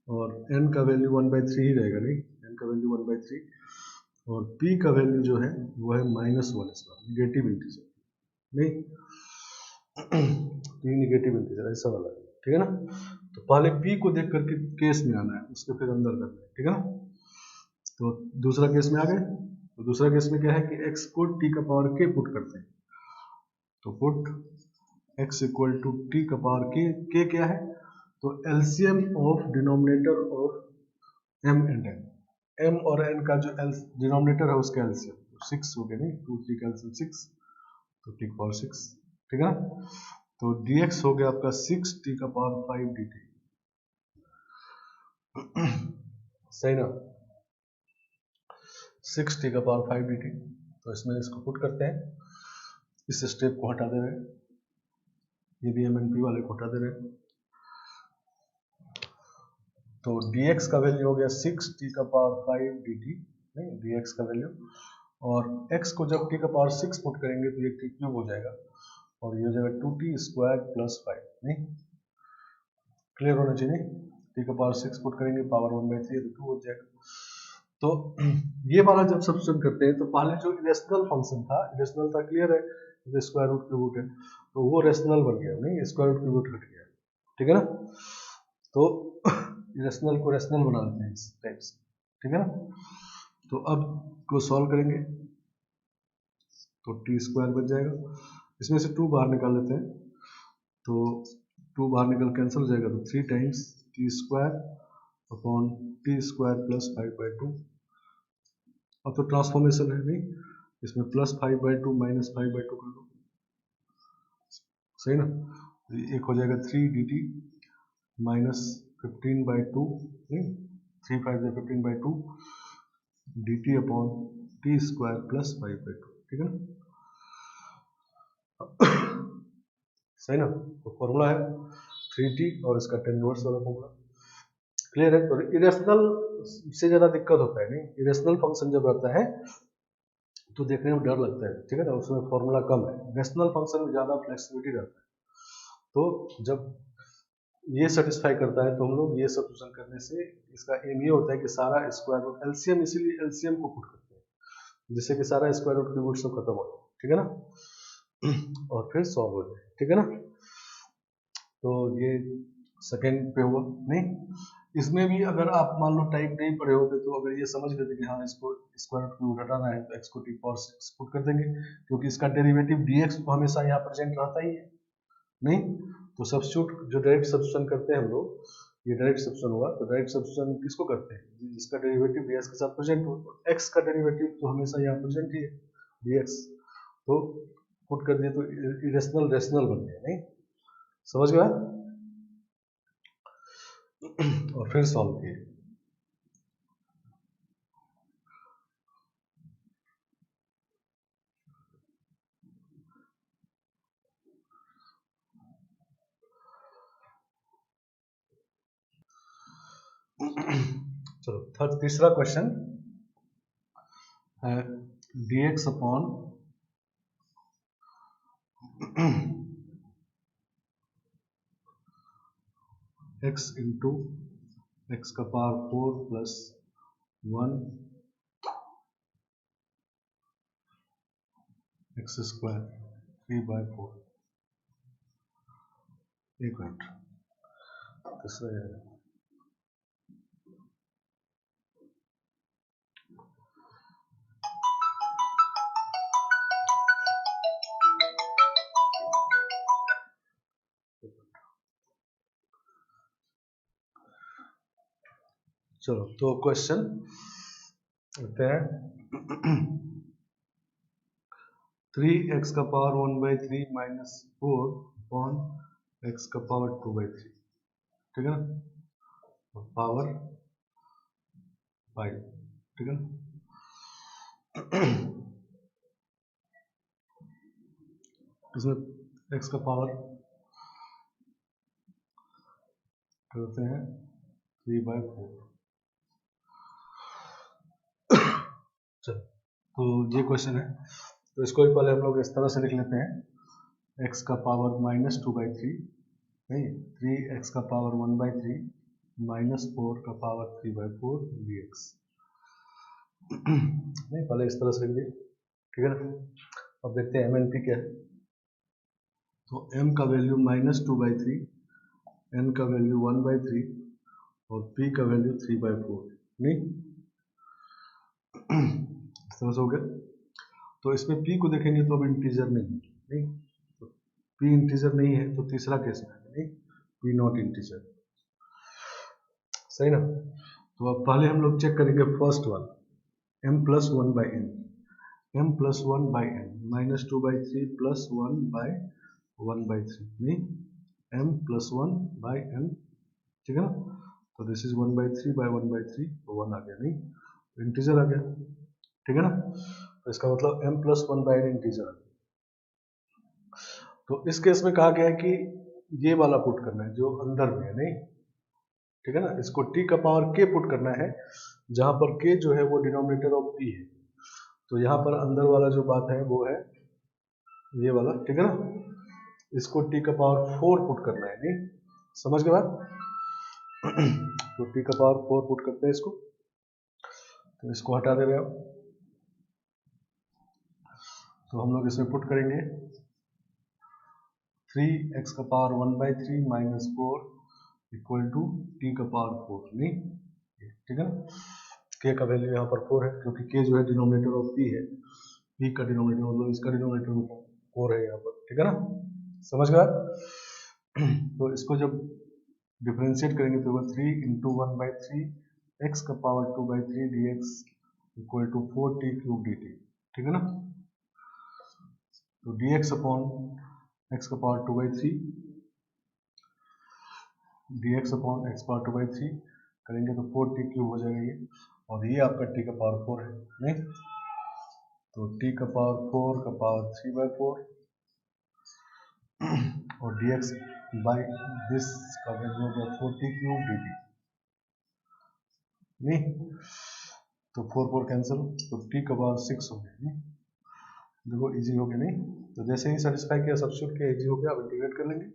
और n का वैल्यू 1/3 ही रहेगा, नहीं n का वैल्यू 1/3 और p का वैल्यू जो है वो है -1, इसका नेगेटिव इंटीजर, नहीं पी नेगेटिव इंटीजर ऐसा वाला, ठीक है ना। तो पहले पी को देख करके केस में आना है, उसके फिर अंदर करना है, ठीक है ना। तो दूसरा केस में आ गए। तो दूसरा केस में क्या है कि x को t का पावर k पुट करते हैं। तो put x equal to t का पावर k क्या है, तो LCM of denominator of m and n, m और n का जो डिनोमिनेटर है उसका एलसीएम 6 हो गया, नहीं 2 3 कैंसिल 6, तो टी का पावर 6, ठीक है ना। तो dx हो गया आपका 6 टी का पावर 5 dt, सही ना, 6 टी का पावर 5 dt। तो इसमें इसको पुट करते हैं, इस स्टेप को हटा दे रहे हैं, ये भी MNP वाले को हटा दे रहे हैं। तो dx का वैल्यू हो गया 6 टी का पावर 5 dt, नहीं dx का वैल्यू, और x को जब t का पावर 6 पुट करेंगे तो ये t क्यूब हो जाएगा, और ये हो जाएगा 2t स्क्वायर प्लस 5, नहीं क्लियर होना चाहिए, t का पावर 6 पुट करेंगे पावर 1/3 तो 2 हो जाएगा। तो ये वाला जब सब्स्टिट्यूट करते हैं तो पहले जो इरेशनल फंक्शन था, इरेशनल था क्लियर है, स्क्वायर रूट क्यूब है, तो वो रेशनल बन गया, नहीं स्क्वायर रूट क्यूब हट गया, ठीक है ना। तो इरेशनल को रेशनल बना लेते हैं इस टाइप से, ठीक है ना। तो अब को सॉल्व करेंगे तो टी स्क्वायर बच जाएगा, इसमें से 2 बाहर निकाल लेते हैं, तो 2 बाहर निकल कैंसिल हो जाएगा, तो 3 times T square upon t square plus 5/2। अब तो ट्रांसफॉर्मेशन है, नहीं इसमें प्लस 5/2 माइनस 5/2 कर लो, सही ना। एक हो जाएगा 3 dt माइनस 15/2, नहीं 3 5 15/2 dt upon t square plus 5/2, ठीक है ना, सही ना। तो फॉर्मूला है 3t और इसका टेन इनवर्स वाला फॉर्मूला, क्लियर है। तो इरेशनल से ज़्यादा दिक्कत होता है, नहीं इरेशनल फंक्शन जब रहता है तो देखने में डर लगता है, ठीक है ना, उसमें फॉर्मूला कम है, रेशनल फंक्शन में ज़्यादा फ्लेक्सिबिलिटी रहता है। तो जब ये सेटिस्फाई करता है तो हम लोग ये सब्स्टिट्यूशन करने से इसका एम ये होता है कि सारा स्क्वायर रूट एलसीएम, इसीलिए एलसीएम को पुट करते हैं जिससे कि सारा स्क्वायर रूट की रूट सब खत्म हो जाए, ठीक है ना, और फिर सॉल्व हो जाए, ठीक है ना। तो ये सेकेंड पे हुआ, नहीं इसमें भी अगर आप मान लो टाइप नहीं पढ़े होते तो अगर ये समझ लेते कि हाँ इसको स्क्वायर रूट की रूट हटाना है तो x को t पावर 6 पुट कर देंगे, क्योंकि इसका डेरिवेटिव dx तो हमेशा यहाँ प्रेजेंट रहता ही है, नहीं तो सब्स्टिट्यूट जो डायरेक्ट सब्स्टिट्यूशन करते हैं हम लोग, ये डायरेक्ट सब्स्टिट्यूशन हुआ, तो डायरेक्ट सब्स्टिट्यूशन किसको करते हैं, जिसका डेरिवेटिव dx के साथ प्रेजेंट हो, तो x का डेरिवेटिव तो हमेशा यहाँ प्रेजेंट ही है dx, तो पुट कर दिए तो इरेशनल रेशनल बन गया, नहीं समझ गया। और फिर सॉल्व किए, चलो तीसरा क्वेश्चन है dx upon x into x का पावर 4 प्लस 1 एक्स स्क्वायर 3/4, एक मिनट तीसरा है, चलो तो क्वेश्चन होते हैं 3x का पावर 1/3 माइनस 4 अपॉन x का पावर 2/3, ठीक है ना, पावर 5, ठीक है ना। इसमें x का पावर करते हैं 3/4, चलो तो ये क्वेश्चन है, तो इसको भी पहले हम लोग इस तरह से लिख लेते हैं, x का पावर -2/3, नहीं 3x का पावर 1/3 माइनस 4 का पावर 3/4 dx, नहीं पहले इस तरह से लिख दिए, ठीक है ना। अब देखते हैं MNP क्या है, तो m का वैल्यू -2/3, n का वैल्यू 1/3 और p का वैल्यू 3/4, नहीं समझ हो गया। तो इसमें p को देखेंगे तो अब इंटीजर नहीं, तो p इंटीजर नहीं है तो तीसरा केस में नहीं, p नॉट इंटीजर, सही ना। तो अब पहले हम लोग चेक करेंगे फर्स्ट वाला, m+1/n, m+1/n -2/3 +1/1/3, नहीं m+1/n, ठीक है ना। तो दिस इज 1/3/1/3, तो 1 आ गया, नहीं इंटीजर आ गया, ठीक है ना। तो इसका मतलब m+1/n इंटीजर आ गया। तो इस केस में कहा गया है कि ये वाला पुट करना है जो अंदर में है, नहीं ठीक है ना। इसको t का पावर k पुट करना है, जहां पर k जो है वो डिनोमिनेटर ऑफ p है। तो यहाँ पर अंदर वाला जो बात है वो है ये वाला, ठीक है ना। इसको t का पावर 4 पुट करना है, नहीं समझ गए बात। तो t का पावर 4 पुट करते हैं इसको, तो इसको हटा दे रहे हो। तो हम लोग इसमें पुट करेंगे 3x का पावर 1/3 -4 इक्वल टू t का पावर 4, नहीं ठीक है ना। k का वैल्यू यहाँ पर 4 है, क्योंकि k जो है डिनोमिनेटर ऑफ p है, p का डिनोमिनेटर मतलब इसका डिनोमिनेटर 4 है यहाँ पर, ठीक है ना, समझ गया। तो इसको जब डिफरेंशिएट करेंगे तो 3 × 1/3 x का power 2/3 dx equal to 4t³ dt, ठीक है ना। तो dx अपॉन x का power 2/3 dx upon x power 2/3 करेंगे तो 4t³ हो जाएगा ये, और ये आपका t का पावर 4 है, नहीं तो t का पावर 4 का पावर 3/4 और dx बाई दिस का वैल्यू होगा 4t³ dt, नहीं तो 4 कैंसिल, तो t का पावर 6 हो गया, नहीं देखो इजी हो गया, नहीं तो जैसे ही सेटिस्फाई किया सब्स्टिट्यूट किया इजी हो गया। अब इंटीग्रेट कर लेंगे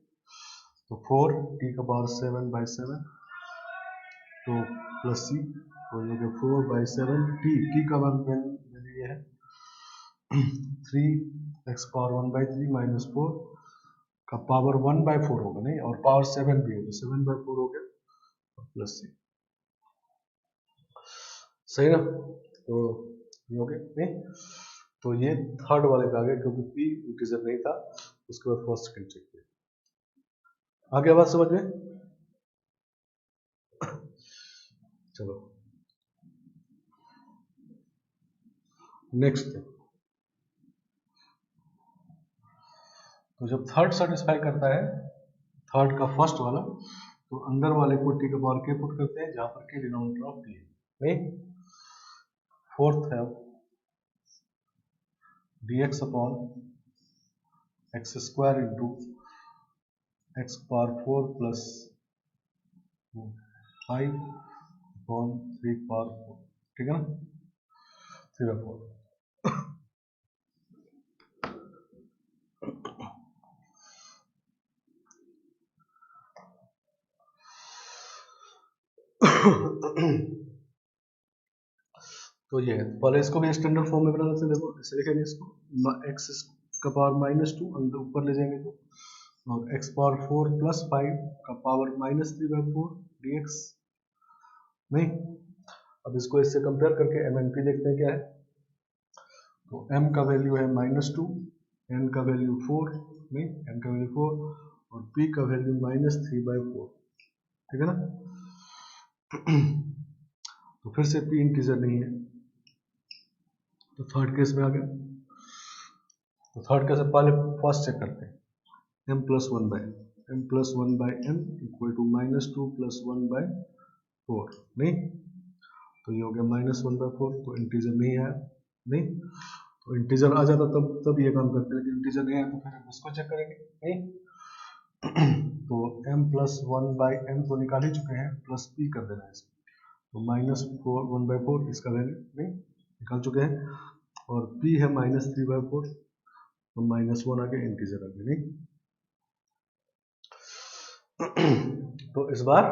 तो 4 t का पावर 7/7 तो प्लस c, तो ये हो गया 4/7 t का वैल्यू ये है 3x पावर 1/3 -4 का पावर 1/4 होगा, नहीं और पावर 7 भी होगा, 7/4 हो गया और प्लस c, सही ना। तो ये हो गया, नहीं तो ये थर्ड वाले पे आ गया क्योंकि p इंटीजर नहीं था, उसके बाद फर्स्ट सेकंड चेक किया। आगे बात समझ में, चलो नेक्स्ट। तो जब थर्ड सेटिस्फाई करता है, थर्ड का फर्स्ट वाला, तो अंदर वाले को t का पावर k पुट करते हैं जहां पर k डिनोमिनेटर ऑफ p है, नहीं फोर्थ है dx upon x square into x power 4 plus 5 upon 3 power 4, ठीक है ना, 3/4। तो ये है, पहले इसको भी स्टैंडर्ड फॉर्म में बनाना से देखो, ऐसे लिखेंगे इसको x का पावर -2 अंदर ऊपर ले जाएंगे तो, और x पावर 4 प्लस 5 का पावर -3/4 dx, नहीं अब इसको इससे कंपेयर करके MNP देखते हैं क्या है। तो m का वैल्यू है -2, n का वैल्यू 4, नहीं n का वैल्यू 4 और p का वैल्यू -3/4, ठीक है ना। तो फिर से p इंटीजर नहीं है, तो थर्ड केस में आ गया। तो थर्ड केस पहले फर्स्ट चेक करते हैं, m+1/n इक्वल टू -2 + 1/4, नहीं तो ये हो गया -1/4, तो इंटीजर नहीं आया, नहीं तो इंटीजर आ जाता तब ये काम करते हैं, लेकिन इंटीजर नहीं आया तो फिर हम इसको चेक करेंगे, नहीं तो m+1/n तो निकाल ही चुके हैं, प्लस p कर देना है इसको, तो -4 1/4 इसका वैल्यू नहीं निकाल चुके हैं, और p है -3/4 तो -1 आ गया, इंटीजर आ गया, नहीं तो इस बार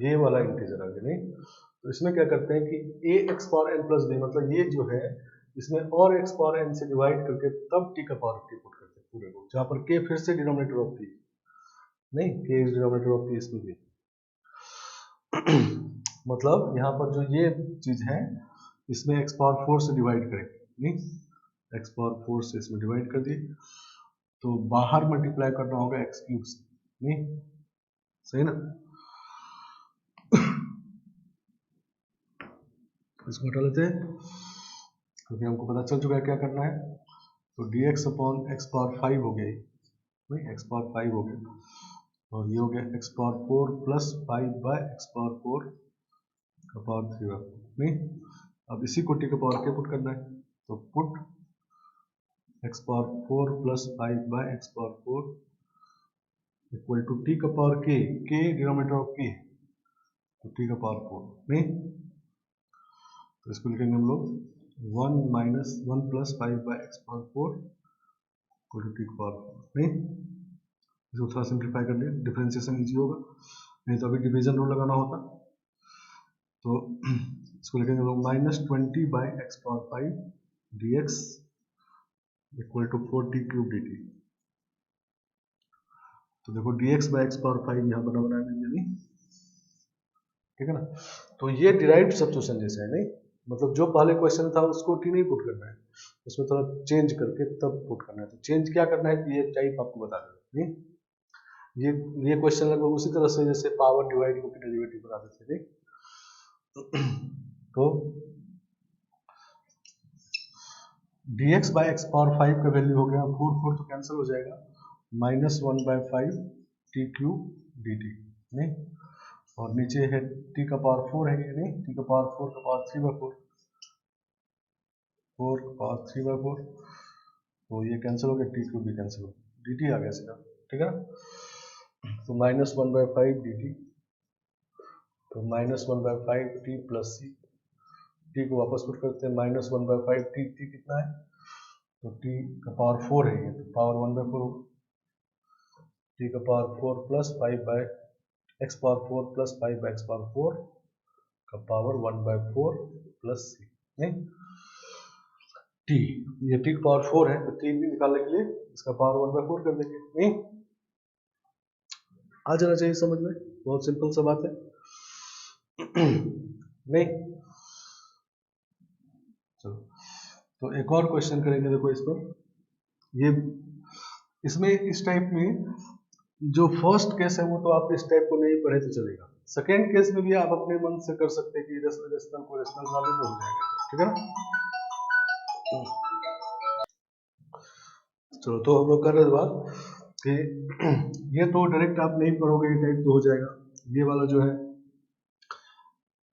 ये वाला इंटीजर आ गया, नहीं तो इसमें क्या करते हैं कि ax power n plus b, मतलब ये जो है इसमें और x पावर n से डिवाइड करके तब t का पावर k पुट करते हैं पूरे को, जहां पर k फिर से डिनोमिनेटर ऑफ p नहीं, k is denominator of p इसमें भी मतलब यहाँ पर जो ये चीज है इसमें x पावर 4 से डिवाइड करेंगे नहीं, x पावर 4 से इसमें डिवाइड कर दिए तो बाहर मल्टीप्लाई करना होगा x क्यूब से नहीं, सही ना। इसको हटा लेते हैं क्योंकि हमको पता चल चुका है क्या करना है। तो dx अपॉन x पावर 5 हो गया नहीं, x पावर 5 हो गया और ये हो गया x power 4 plus 5 by x power 4 का पावर 3 नहीं। अब इसी को t का पावर k पुट करना है तो put x power 4 plus 5 by x power 4 equal to t का power k, k denominator of k तो t का पावर 4 नहीं। तो इसको लिखेंगे हम लोग 1 minus 1 plus 5 by x power 4 equal to t का पावर 4 नहीं। इसको थोड़ा सिंप्लीफाई कर लिया, डिफरेंशिएशन इजी होगा, नहीं तो अभी डिवीजन रूल लगाना होता। तो इसको लिखेंगे हम लोग minus 20 by x power 5 d x equal to 4t cube d t. तो देखो d x by x power 5 यहाँ बना बनाया नहीं, ठीक है ना। तो ये डिराइव्ड सब्स्टिट्यूशन जैसे है नहीं, मतलब जो पहले क्वेश्चन था उसको टी नहीं पुट करना है, उसमें थोड़ा चेंज करके तब पुट करना है। तो चेंज क्या करना है ये टाइप आपको बता दें नहीं। ये क्वेश्चन लगभग उसी तरह से जैसे पावर डिवाइड करके डेरिवेटिव बना देते थे। तो dx बाई एक्स पावर 5 का वैल्यू हो गया 4 तो कैंसिल हो जाएगा minus 1 by 5 T cube d T नहीं, और नीचे है t का पावर 4 है ये नहीं, t का पावर 4 का पावर 3 बाई 4 4 का पावर 3 बाई 4 तो ये कैंसिल हो गया, टी क्यूब भी कैंसिल हो गया, डी टी आ गया सीधा, ठीक है ना। तो माइनस 1 बाई 5 डी टी, तो minus 1 by 5 t plus c, t को वापस पुट करते हैं माइनस 1 बाई 5 टी, टी कितना है तो टी का पावर 4 है ये, तो पावर 1 बाई 4 होगा, टी का power 4 plus 5 by x power 4 plus 5 by x power 4 का पावर 1 बाई 4 प्लस सी नहीं। टी, ये टी का पावर 4 है तो टी भी निकालने के लिए इसका पावर 1 बाई 4 कर देंगे नहीं। आ जाना चाहिए समझ में, बहुत सिंपल सा बात है नहीं। चलो तो एक और क्वेश्चन करेंगे, देखो इस पर, ये इसमें इस टाइप में जो फर्स्ट केस है वो तो आप इस टाइप को नहीं पढ़े तो चलेगा, सेकेंड केस में भी आप अपने मन से कर सकते हैं कि रेशनल को रेशनल बना दे तो हो जाएगा, ठीक है ना। चलो तो हम लोग कर रहे थे बात कि ये तो डायरेक्ट आप नहीं पढ़ोगे, ये टाइप तो हो जाएगा, ये वाला जो है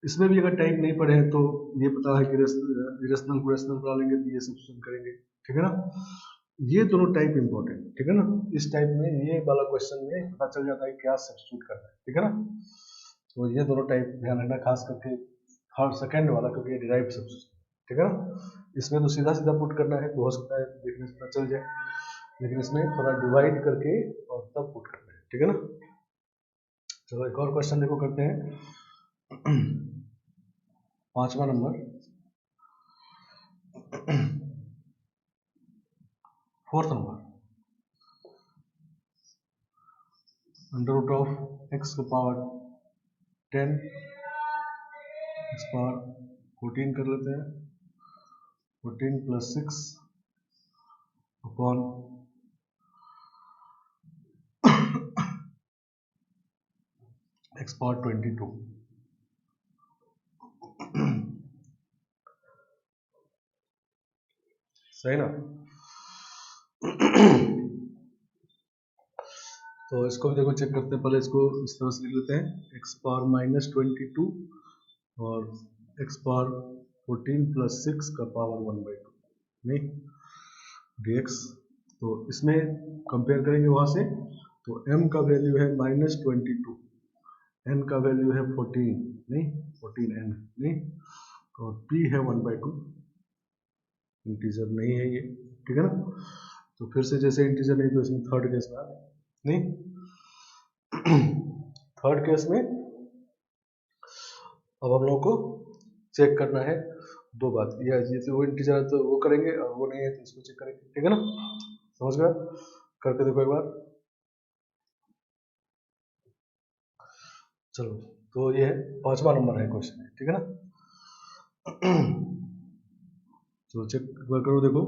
इसमें भी अगर टाइप नहीं पढ़े हैं तो ये पता है कि रेशनल को रेशनल बना लेंगे तो ये सब्स्टिट्यूशन करेंगे, ठीक है ना। ये दोनों टाइप इंपॉर्टेंट, ठीक है ना। इस टाइप में ये वाला क्वेश्चन में पता चल जाता है क्या सब्स्टिट्यूट करना है, ठीक है ना। तो ये दोनों टाइप ध्यान रखना, खास करके थर्ड सेकंड वाला क्योंकि ये डिराइव्ड सब्स्टिट्यूशन, ठीक है ना। इसमें तो सीधा सीधा पुट करना है तो हो सकता है देखने से पता चल जाए, लेकिन इसमें थोड़ा डिवाइड करके और तब पुट करना है, ठीक है ना। चलो एक और क्वेश्चन देखो करते हैं, 5वां नंबर, 4th नंबर, अंडर रूट ऑफ एक्स का पावर 10 एक्स पावर 14 कर लेते हैं, 14 प्लस 6 अपॉन एक्स पावर 22, सही ना। तो इसको भी देखो चेक करते हैं, पहले इसको इस तरह से लिख लेते हैं, एक्स पावर माइनस 22 और एक्स पावर 14 प्लस 6 का पावर 1/2 नहीं dx। तो इसमें कंपेयर करेंगे वहां से, तो m का वैल्यू है -22, n का वैल्यू है 14 नहीं, 14n नहीं, और p है 1/2, इंटीजर नहीं है ये, ठीक है ना। तो फिर से जैसे इंटीजर नहीं तो इसमें थर्ड केस में नहीं, थर्ड केस में अब हम लोगों को चेक करना है दो बात, ये तो वो इंटीजर है तो वो करेंगे, और वो नहीं है तो इसको चेक करेंगे, ठीक है ना, समझ गया, करके देखो एक बार। चलो, तो ये है 5वां नंबर है क्वेश्चन, ठीक है ना। तो चेक करो, देखो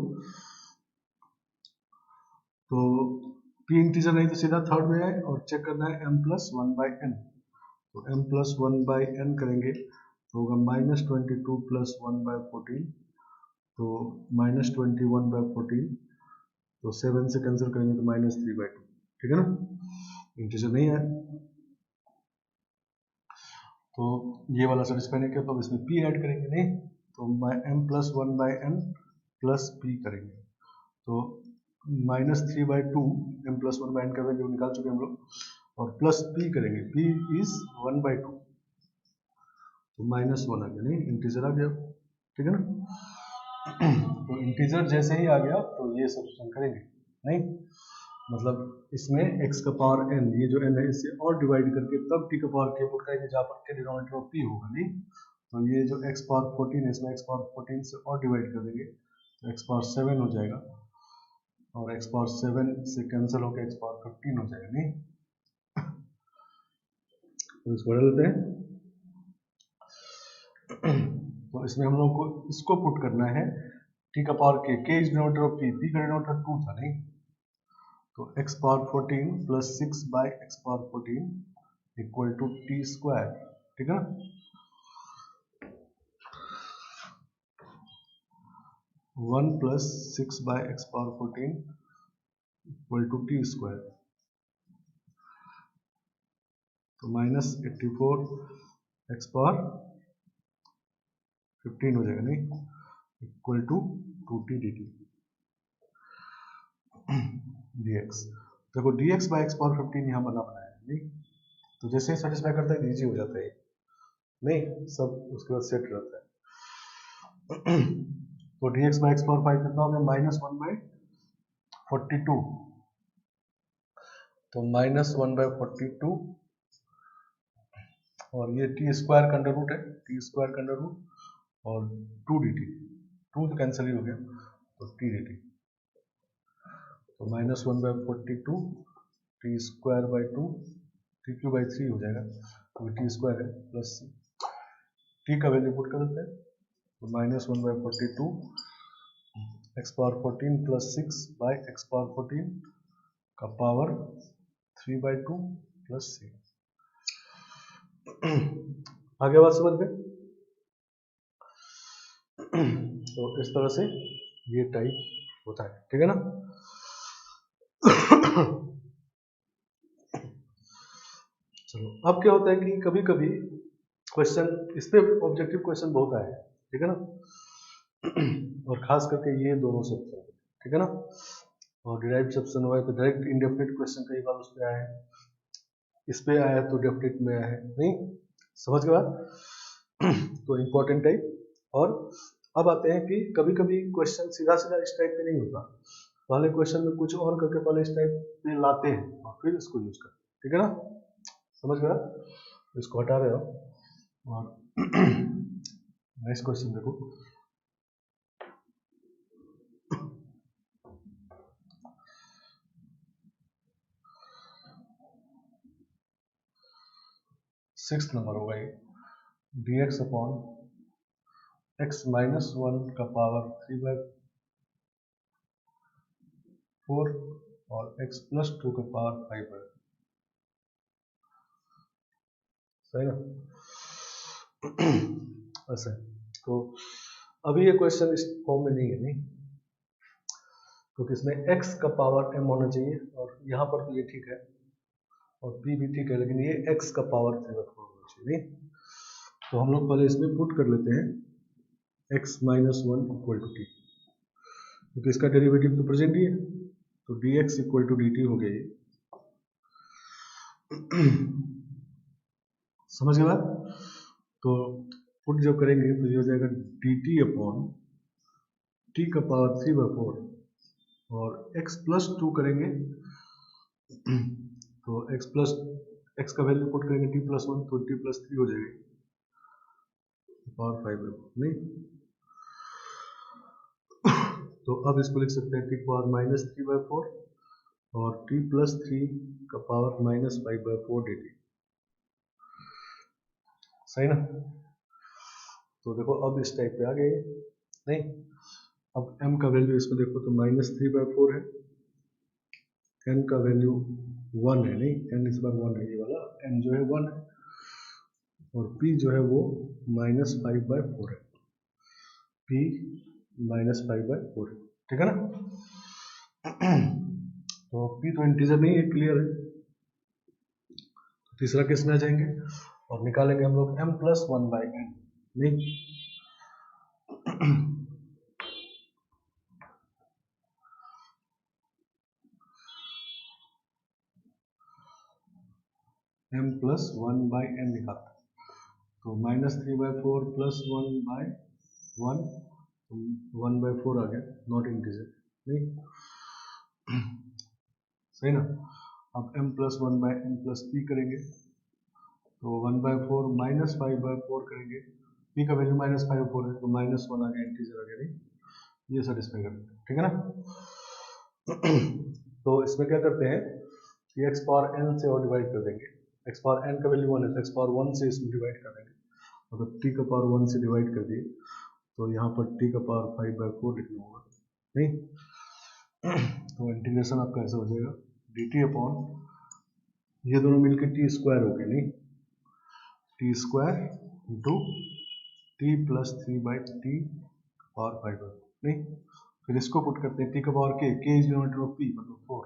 तो p इंटीजर नहीं तो सीधा थर्ड में है, और चेक करना है m+1/n। तो m+1/n करेंगे तो होगा -22+1/14, तो -21/14, तो 7 से कैंसिल करेंगे तो -3/2, ठीक है ना, इंटीजर नहीं है। तो ये वाला सेटिस्फाई नहीं किया तो अब इसमें p ऐड करेंगे, नहीं तो m+1/n प्लस p करेंगे, तो -3/2 m+1/n का वैल्यू निकाल चुके हम लोग, और प्लस p करेंगे, p इज 1/2, तो -1 आ गया, नहीं इंटीजर आ गया, ठीक है ना। तो इंटीजर जैसे ही आ गया तो ये सब्स्टिट्यूशन करेंगे, नहीं मतलब इसमें x का पावर n, ये जो n है इससे और डिवाइड करके तब t का पावर k पुट करेंगे जहाँ पर k डिनोमिनेटर में p होगा, नहीं तो ये जो x पावर 14 है इसमें x पावर 14 से और डिवाइड कर देंगे तो x पावर 7 हो जाएगा, और x पावर 7 से कैंसिल होकर x पावर 15 हो जाएगा, नहीं तो इसको बढ़ा लेते हैं। तो इसमें हम लोग को इसको पुट करना है t का power k is denominator of p का डिनोमिनेटर 2 था, नहीं तो x power 14 plus 6 by x power 14 equal to t square, ठीक है ना। 1 plus 6 by x power 14 equal to t square, तो -84 x पावर 15 हो जाएगा, नहीं equal to 2t dt dx। देखो dx बाई x पावर 15 यहाँ बना बनाया है, नहीं तो जैसे ही सेटिस्फाई करता है इजी हो जाता है, नहीं सब उसके बाद सेट रहता है। तो dx बाई x पावर 5 कितना हो गया, -1/42, तो -1/42, और ये टी स्क्वायर का अंडर रूट है, टी स्क्वायर का अंडर रूट, और 2 dt, 2 तो कैंसिल ही हो गया, तो टी dt, तो -1/42 T square by 2, T Q by 3 हो जाएगा, तो टी स्क्वायर है प्लस टी का वैल्यू पुट कर देते हैं, तो -1/42 x power 14 plus 6 by x power 14 का पावर 3/2 प्लस 6। आगे बात समझ गए। तो इस तरह से ये टाइप होता है, ठीक है ना। चलो, अब क्या होता है कि कभी कभी क्वेश्चन, इस पे ऑब्जेक्टिव क्वेश्चन बहुत आए हैं, ठीक है ना, और खास करके ये दोनों सेक्शन, ठीक है ना, और डिराइव्ड सेक्शन हुआ है तो डायरेक्ट इंडेफिनिट क्वेश्चन कई बार उस पे आए हैं, इस पे आया है तो डेफिनेट में आया है, नहीं समझ गए बात। तो इम्पोर्टेंट टाइप। और अब आते हैं कि कभी कभी क्वेश्चन सीधा सीधा इस टाइप पे नहीं होता, पहले क्वेश्चन में कुछ और करके पहले इस टाइप पे लाते हैं और फिर इसको यूज करते हैं, ठीक है ना, समझ गया। इसको हटा रहे हो और नेक्स्ट क्वेश्चन देखो। सिक्स्थ नंबर होगा ये, dx अपॉन x -1 का पावर 3/4 और x + 2 का पावर 5/, सही ना। ऐसे तो अभी ये क्वेश्चन इस फॉर्म में नहीं है, नहीं क्योंकि इसमें x का पावर m होना चाहिए, और यहाँ पर तो ये ठीक है और p भी ठीक है, लेकिन ये x का पावर 3/4 होना चाहिए, नहीं तो हम लोग पहले इसमें पुट कर लेते हैं x -1 इक्वल टू t, क्योंकि इसका डेरिवेटिव तो प्रेजेंट ही है, तो dx इक्वल टू dt हो गया ये। समझ गए बात। तो पुट जब करेंगे तो ये हो जाएगा dt अपॉन t का पावर 3/4 और x + 2 करेंगे तो x का वैल्यू पुट करेंगे t + 1 तो t + 3 हो जाएगा पावर 5/4, नहीं तो अब इसको लिख सकते हैं टी पावर -3/4 और t+3 का पावर -5/4 dt। सही ना? तो देखो अब इस टाइप पे आ गए नहीं। अब m का वैल्यू इसमें देखो तो -3/4 है, n का वैल्यू 1 है नहीं, n इस बार 1 है, ये वाला n जो है 1 है, और p जो है वो -5/4 है, p -5/4 है, ठीक है ना? तो p तो इंटीजर नहीं है, क्लियर है। तीसरा केस में आ जाएंगे और निकालेंगे हम लोग m+1/n नहीं। m+1/n निकालते हैं तो -3/4 + 1/1, 1/4 आ गया, नॉट इंटीजर नहीं। सही ना? अब m+1/n + p करेंगे तो 1/4 -5/4 करेंगे, p का वैल्यू -5/4 है तो -1 आ गया, इंटीजर आ गया नहीं, ये सेटिस्फाई करते हैं, ठीक है ना? तो इसमें क्या करते हैं कि x पावर n से और डिवाइड कर देंगे, x पावर n का वैल्यू 1 है तो x पावर 1 से इसमें डिवाइड कर देंगे, मतलब t का पावर 1 से डिवाइड कर दिए तो यहाँ पर t का पावर 5/4 लिखना होगा नहीं। तो इंटीग्रेशन आपका ऐसा हो जाएगा dt अपॉन ये दोनों मिलकर t² हो गए नहीं, t² इंटू t+3/t पावर 5/4 नहीं। फिर इसको पुट करते हैं, t का power k is denominator of p मतलब 4,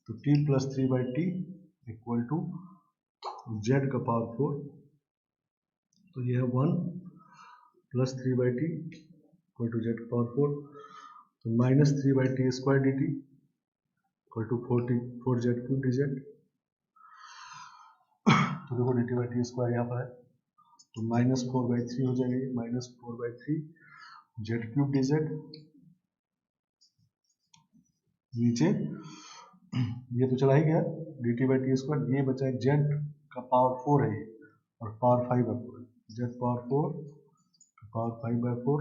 तो t+3/t इक्वल टू z का पावर 4, तो ये है 1 + 3/t इक्वल टू z का पावर 4, तो -3/t² dt equal to 4z³ dz। तो देखो dt/t² यहाँ पर है तो -4/3 हो जाएगी, -4/3 z³ dz, नीचे ये तो चला ही गया dt/t², ये बचा है z का पावर 4 है ये और पावर 5/4 है, z पावर 4 पावर 5/4,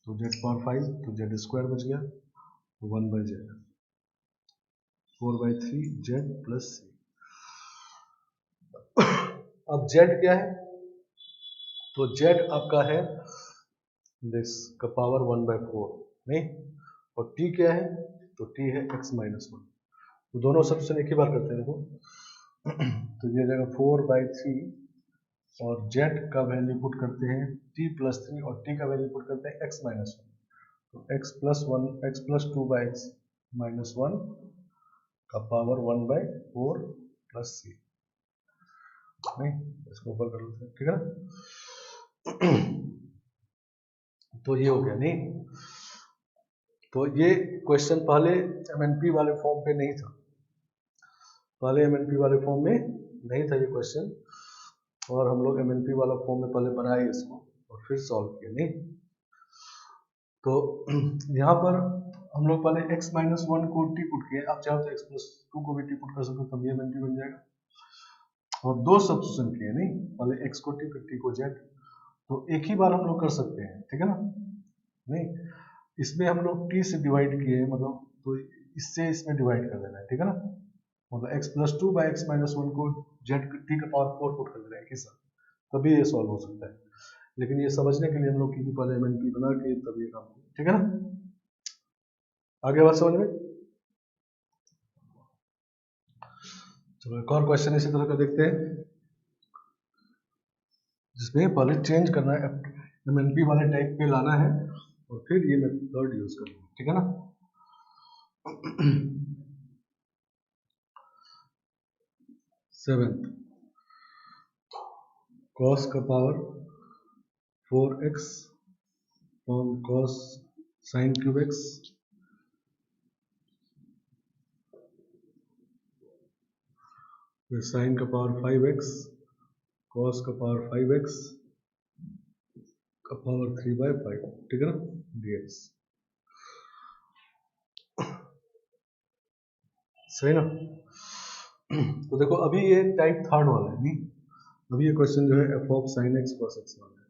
तो z पावर 5 तो z² बच गया, तो 1/z 4/3 z + c। अब z क्या है तो z आपका है दिस का पावर 1/4 नहीं, और t क्या है तो t है x-1, तो दोनों सबसे एक ही बार करते हैं देखो। तो ये जाएगा 4/3 और z का वैल्यू पुट करते हैं t+3 और t का वैल्यू पुट करते हैं x-1, तो x+2/x-1 का पावर 1/4 + c नहीं, इसको ऊपर कर लेते हैं, ठीक है ना? तो ये हो गया नहीं। तो ये क्वेश्चन पहले MNP वाले फॉर्म पे नहीं था, पहले MNP वाले फॉर्म में नहीं था ये क्वेश्चन, और हम लोग MNP वाला फॉर्म में पहले बनाए इसको और फिर सॉल्व किए नहीं। तो यहाँ पर हम लोग पहले x-1 को t पुट किए, आप चाहो तो x+2 को भी t पुट कर सकते हो, तब ये MNP बन जाएगा, और दो सब्स्टिट्यूशन किए नहीं, पहले x को t फिर t को z, तो एक ही बार हम लोग कर सकते हैं, ठीक है ना? नहीं, इसमें हम लोग t से डिवाइड किए मतलब, तो इससे इसमें डिवाइड कर देना है, ठीक है ना? मतलब x+2/x-1 को z t का पावर 4 पुट कर देना है एक ही साथ, तभी ये सॉल्व हो सकता है। लेकिन ये समझने के लिए हम लोग की पहले MNP बना के तब ये काम, ठीक है ना? आगे बात समझ में? चलो एक और क्वेश्चन इसी तरह का देखते हैं, जिसमें पहले चेंज करना है, MNP वाले टाइप पे लाना है और फिर ये मेथड यूज करना है, ठीक है ना? सेवेंथ, cos का power 4x from cos sin cube x फिर sin का पावर 5x cos का पावर 5x का पावर 3/5, ठीक है ना, dx। सही ना? तो देखो अभी ये टाइप थर्ड वाला है नहीं, अभी ये क्वेश्चन जो है f of sin x cos x वाला है।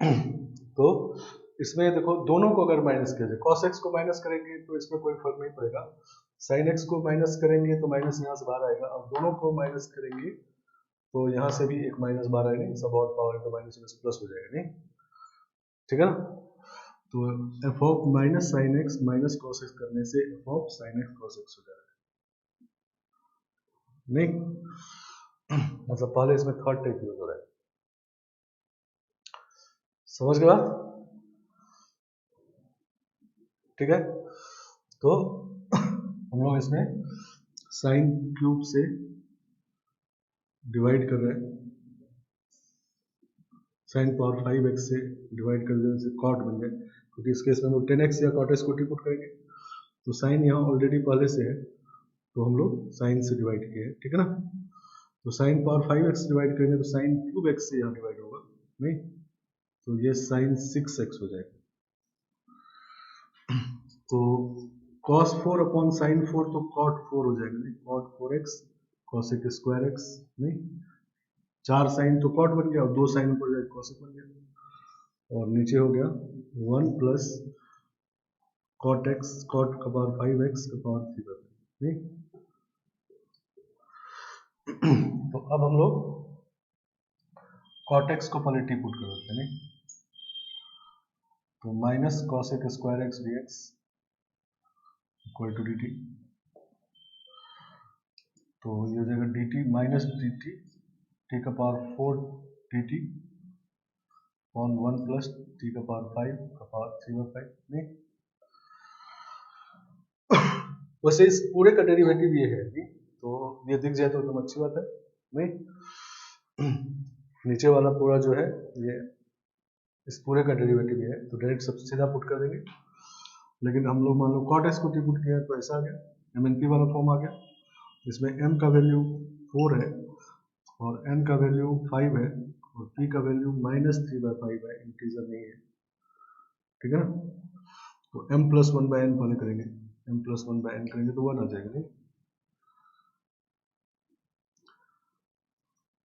तो इसमें देखो दोनों को अगर माइनस किया जाए, cos x को माइनस करेंगे तो इसमें कोई फर्क नहीं पड़ेगा, sin x को माइनस करेंगे तो माइनस यहाँ से बाहर आएगा, और दोनों को माइनस करेंगे तो यहाँ से भी एक माइनस बाहर आएगा, सब और पावर तो माइनस में प्लस हो जाएगा, नहीं ठीक है ना। तो F of minus sine x minus cos x करने से F of sine X cos x हो जाएगा, नहीं मतलब पहले इसमें थर्ड टाइप यूज हो रहा है, समझ गए बात, ठीक है। तो हम लोग इसमें साइन क्यूब से डिवाइड कर रहे हैं, साइन पावर 5x से डिवाइड कर देने से कॉट बन जाए, क्योंकि इस केस में हम लोग 10x या कॉट x को पुट करेंगे, तो साइन यहाँ ऑलरेडी पहले से है तो हम लोग साइन से डिवाइड किए हैं, ठीक है ना। तो साइन पावर 5x डिवाइड करेंगे तो साइन क्यूब x से यहाँ डिवाइड होगा, नहीं तो ये साइन 6x हो जाएगा। तो cos 4 अपॉन साइन 4 तो cot 4 हो जाएगा, नहीं cot 4x cosec square x, नहीं 4 साइन तो cot बन गया और 2 साइन ऊपर जाए cosec बन गया, और नीचे हो गया 1 प्लस cot x cot का पावर 5x का पावर 3 कर दें, नहीं तो अब हम लोग cot x को पहले टी पुट कर देते हैं, नहीं तो minus cosec square x dx equal to dt, तो ये हो जाएगा dt माइनस dt टी का power 4 dt on 1 plus t का पावर 5 का पावर 3/5, नहीं वैसे इस पूरे का डेरिवेटिव ये है, नहीं तो ये दिख जाए तो एकदम अच्छी बात है, नहीं नीचे वाला पूरा जो है ये इस पूरे का डेरिवेटिव ये है, तो डायरेक्ट सबसे सीधा पुट कर देंगे, लेकिन हम लोग मान लो cot x को टी पुट किया तो ऐसा आ गया, MNP वाला फॉर्म आ गया, इसमें m का वैल्यू 4 है और n का वैल्यू 5 है और p का वैल्यू -3/5 है, इंटीजर नहीं है, ठीक है ना। तो m प्लस 1/n पहले करेंगे, m प्लस 1/n करेंगे तो 1 आ जाएगा, नहीं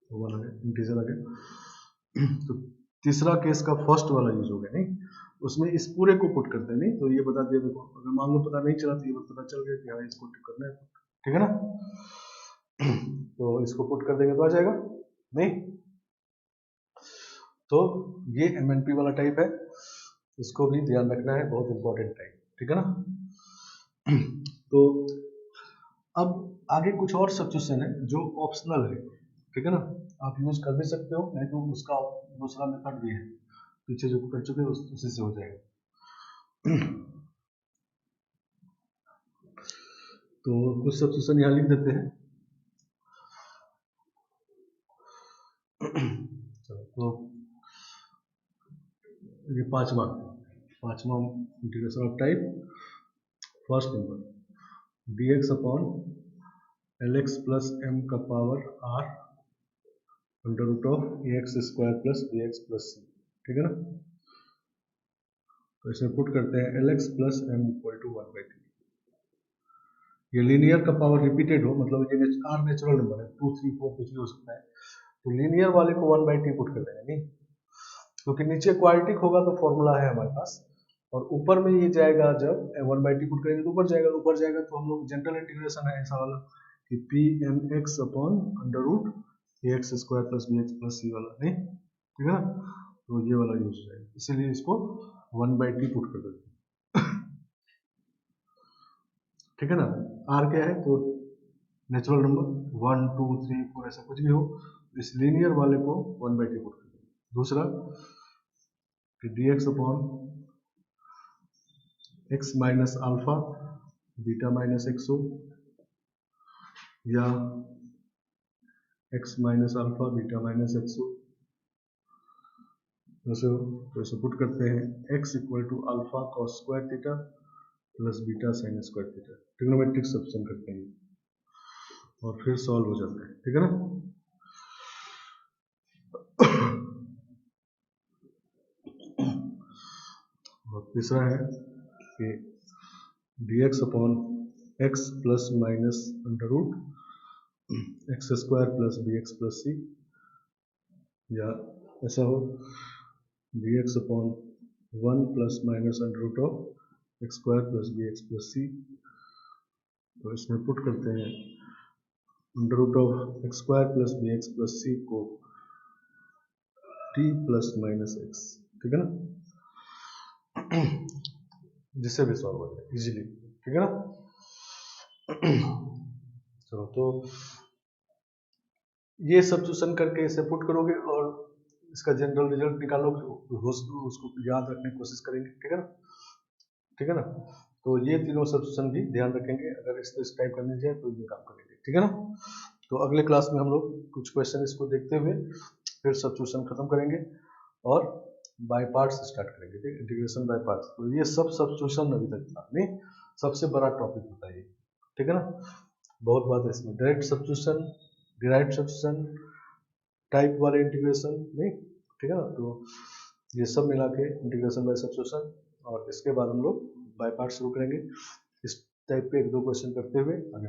तो 1 आ गया, इंटीजर आ गया। तो तीसरा केस का फर्स्ट वाला यूज हो गया, नहीं उसमें इस पूरे को पुट करते हैं, नहीं तो ये बता दिया देखो, अगर मान लो पता नहीं चला तो ये पता चल गया कि हाँ इसको करना है, ठीक है ना। तो इसको पुट कर देंगे तो आ जाएगा, नहीं तो ये MNP वाला टाइप है, इसको भी ध्यान रखना है, बहुत इंपॉर्टेंट टाइप, ठीक है ना। तो अब आगे कुछ और सब्स्टिट्यूशन है जो ऑप्शनल है, ठीक है ना, आप यूज कर भी सकते हो, नहीं तो उसका दूसरा मेथड भी है, पीछे जो कर चुके हैं उसी से हो जाएगा। तो कुछ सब्स्टिट्यूशन यहाँ लिख देते हैं। तो ये पांचवा integration of type first number dx upon lx plus m का power r under root of ax square plus bx plus c, ठीक है ना। तो इसमें पुट करते हैं lx plus m equal to 1/3, ये लीनियर का पावर रिपीटेड हो, मतलब ये r नेचुरल नंबर है, 2 3 4 कुछ भी हो सकता है, तो लीनियर वाले को 1/t पुट कर देंगे, नहीं क्योंकि नीचे क्वाड्रेटिक होगा तो फॉर्मूला है हमारे पास, और ऊपर में ये जाएगा जब 1/t पुट करेंगे तो ऊपर जाएगा तो हम लोग जनरल इंटीग्रेशन है ऐसा वाला कि P M X upon under root X square plus B X plus C वाला, नहीं ठीक है ना, तो ये वाला यूज हो जाएगा, इसीलिए इसको 1/t पुट कर देते हैं। ठीक है ना, आर क्या है तो नेचुरल नंबर 1 2 3 4 ऐसा कुछ भी हो, इस लीनियर वाले को 1/t पुट कर देते हैं। दूसरा dx upon x minus alpha beta minus x हो, या x minus alpha beta minus x हो, तो इसे पुट करते हैं x equal to alpha cos square theta plus beta sine square theta, trigonometric substitution करते हैं और फिर सॉल्व हो जाता है, ठीक है ना। और तीसरा है कि dx upon x plus minus under root X square plus B X plus C, या ऐसा हो B X upon 1 plus minus under root of X square plus B X plus C. तो इसमें पुट करते हैं under root of X square plus B X plus C को T plus minus x, ठीक है ना, जिससे भी सॉल्व हो जाए इजीली, ठीक है ना। चलो तो ये सब्स्टिट्यूशन करके इसे पुट करोगे और इसका जनरल रिजल्ट निकालोगे, उसको याद रखने की कोशिश करेंगे, ठीक है ना, ठीक है ना। तो ये तीनों सब्स्टिट्यूशन भी ध्यान रखेंगे, अगर इस टाइप का मिल जाए तो ये काम करेंगे, ठीक है ना। तो अगले क्लास में हम लोग कुछ क्वेश्चन इसको देखते हुए फिर सब्स्टिट्यूशन खत्म करेंगे और बाय पार्ट्स स्टार्ट करेंगे, ठीक है, इंटीग्रेशन बाय पार्ट्स। तो ये सब सब्स्टिट्यूशन अभी तक नहीं, सबसे बड़ा टॉपिक होता है ये, ठीक है ना। बहुत बात है इसमें, direct substitution, derived substitution, type वाले इंटीग्रेशन नहीं, ठीक है ना। तो ये सब मिला के इंटीग्रेशन बाय सब्स्टिट्यूशन, और इसके बाद हम लोग बाय पार्ट शुरू करेंगे, इस टाइप के 1-2 क्वेश्चन करते हुए आगे